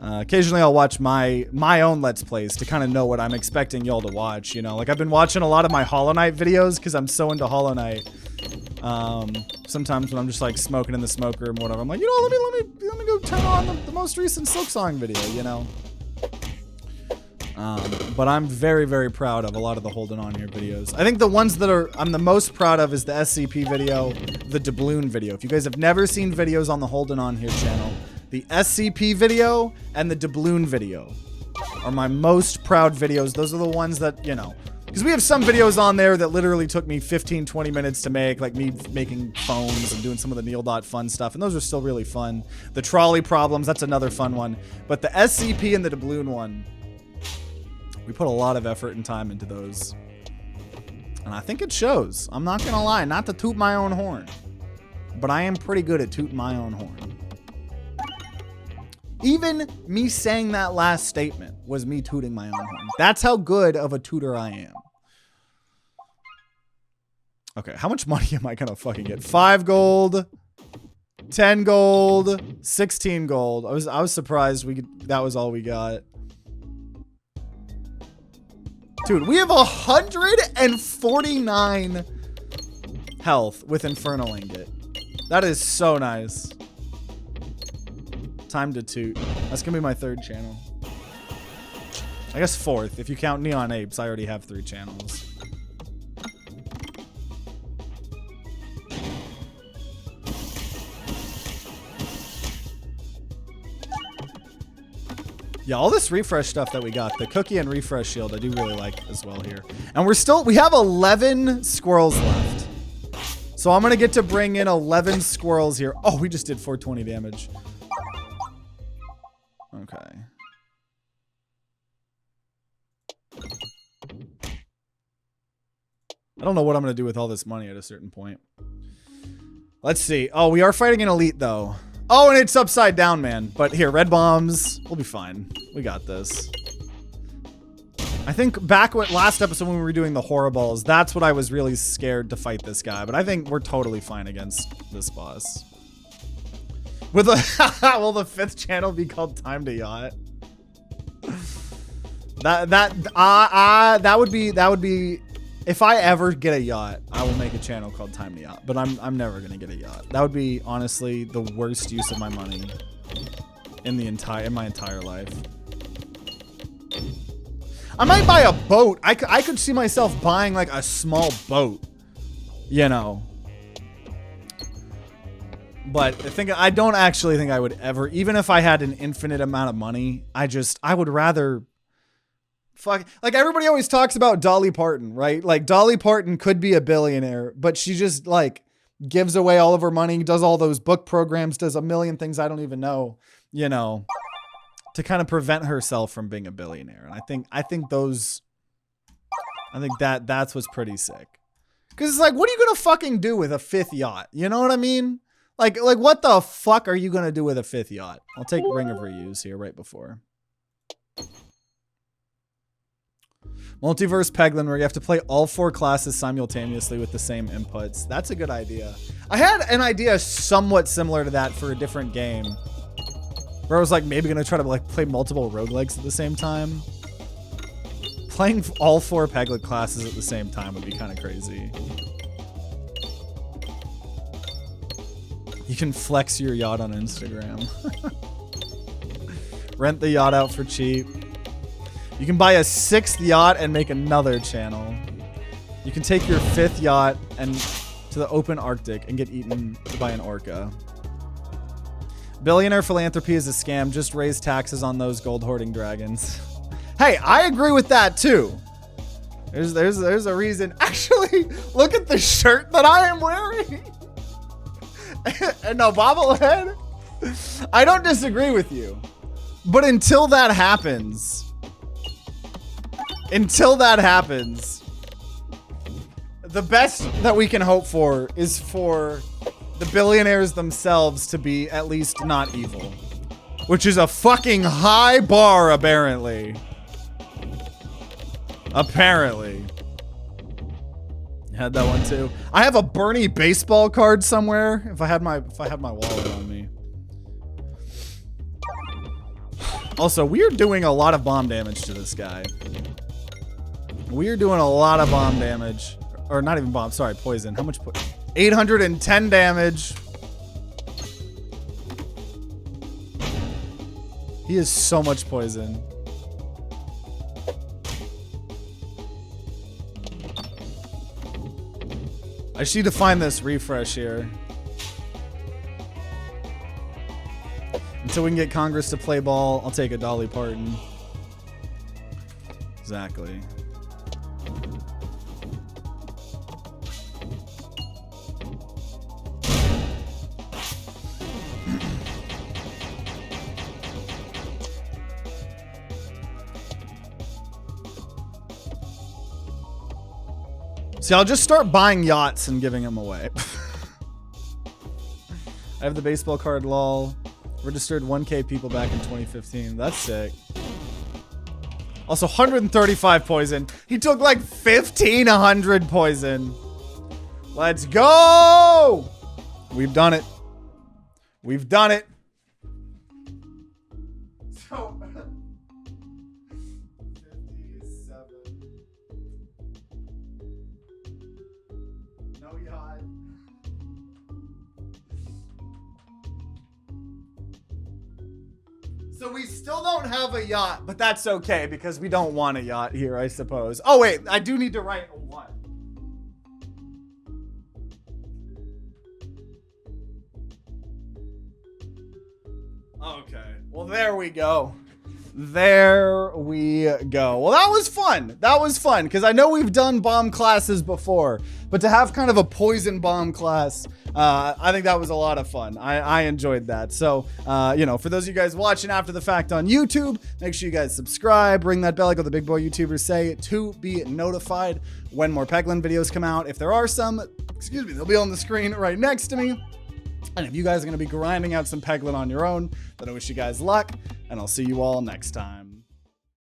Occasionally I'll watch my own Let's Plays to kind of know what I'm expecting y'all to watch, you know. Like I've been watching a lot of my Hollow Knight videos because I'm so into Hollow Knight. Sometimes when I'm just like smoking in the smoke room or whatever, I'm like, you know, let me go turn on the most recent Silk Song video, you know. But I'm very, very proud of a lot of the Holding On Here videos. I think the ones that I'm the most proud of is the SCP video, the doubloon video. If you guys have never seen videos on the Holding On Here channel, the SCP video and the doubloon video are my most proud videos. Those are the ones that, you know, because we have some videos on there that literally took me 15, 20 minutes to make, like me making phones and doing some of the Neil.fun stuff, and those are still really fun. The trolley problems, that's another fun one. But the SCP and the doubloon one, we put a lot of effort and time into those. And I think it shows. I'm not gonna lie, not to toot my own horn, but I am pretty good at tooting my own horn. Even me saying that last statement was me tooting my own horn. That's how good of a tutor I am. Okay, how much money am I gonna fucking get? 5 gold, 10 gold, 16 gold. I was surprised that was all we got. Dude, we have 149 health with Infernal Ingot. That is so nice. Time to toot. That's gonna be my 3rd channel. I guess 4th. If you count Neon Apes, I already have 3 channels. Yeah, all this refresh stuff that we got, the cookie and refresh shield, I do really like as well here. And we have 11 squirrels left. So I'm gonna get to bring in 11 squirrels here. Oh, we just did 420 damage. Okay. I don't know what I'm gonna do with all this money at a certain point. Let's see. Oh, we are fighting an elite though. Oh, and it's upside down, man. But here, red bombs. We'll be fine. We got this. I think back last episode when we were doing the horribles, that's what I was really scared to fight this guy. But I think we're totally fine against this boss. Will the 5th channel be called Time to Yacht? That would be. If I ever get a yacht, I will make a channel called Time to Yacht, but I'm never gonna get a yacht. That would be honestly the worst use of my money in my entire life. I might buy a boat. I could see myself buying like a small boat. you know. But I don't actually think I would ever, even if I had an infinite amount of money, I would rather fuck, like everybody always talks about Dolly Parton, right? Like Dolly Parton could be a billionaire, but she just like gives away all of her money, does all those book programs, does a million things I don't even know, you know, to kind of prevent herself from being a billionaire. And I think that's what's pretty sick. Cause it's like, what are you going to fucking do with a 5th yacht? You know what I mean? Like what the fuck are you going to do with a 5th yacht? I'll take Ring of Reuse here right before. Multiverse Peglin, where you have to play all 4 classes simultaneously with the same inputs. That's a good idea. I had an idea somewhat similar to that for a different game, where I was like maybe gonna try to like play multiple roguelikes at the same time. Playing all 4 Peglin classes at the same time would be kind of crazy. You can flex your yacht on Instagram. Rent the yacht out for cheap. You can buy a 6th yacht and make another channel. You can take your 5th yacht and to the open Arctic and get eaten by an orca. Billionaire philanthropy is a scam. Just raise taxes on those gold hoarding dragons. Hey, I agree with that too. There's a reason. Actually, look at the shirt that I am wearing. And no bobblehead. I don't disagree with you. But until that happens, the best that we can hope for is for the billionaires themselves to be at least not evil. Which is a fucking high bar, apparently. Apparently. Had that one too. I have a Bernie baseball card somewhere. If I had my wallet on me. Also, we are doing a lot of bomb damage to this guy. We are doing a lot of bomb damage. Or not even bomb, sorry, poison. How much 810 damage. He is so much poison. I just need to find this refresh here. Until we can get Congress to play ball, I'll take a Dolly Parton. Exactly. See, I'll just start buying yachts and giving them away. I have the baseball card, lol. Registered 1K people back in 2015. That's sick. Also, 135 poison. He took like 1,500 poison. Let's go! We've done it. We've done it. So, 57. No yacht. So we still don't have a yacht, but that's okay because we don't want a yacht here, I suppose. Oh wait, I do need to write a 1. Okay, well there we go. There we go. Well, that was fun. That was fun because I know we've done bomb classes before, but to have kind of a poison bomb class, I think that was a lot of fun. I enjoyed that. So, you know, for those of you guys watching after the fact on YouTube, make sure you guys subscribe, ring that bell like all the big boy YouTubers say to be notified when more Peglin videos come out. If there are some, excuse me, they'll be on the screen right next to me. And if you guys are going to be grinding out some Peglin on your own, then I wish you guys luck, and I'll see you all next time.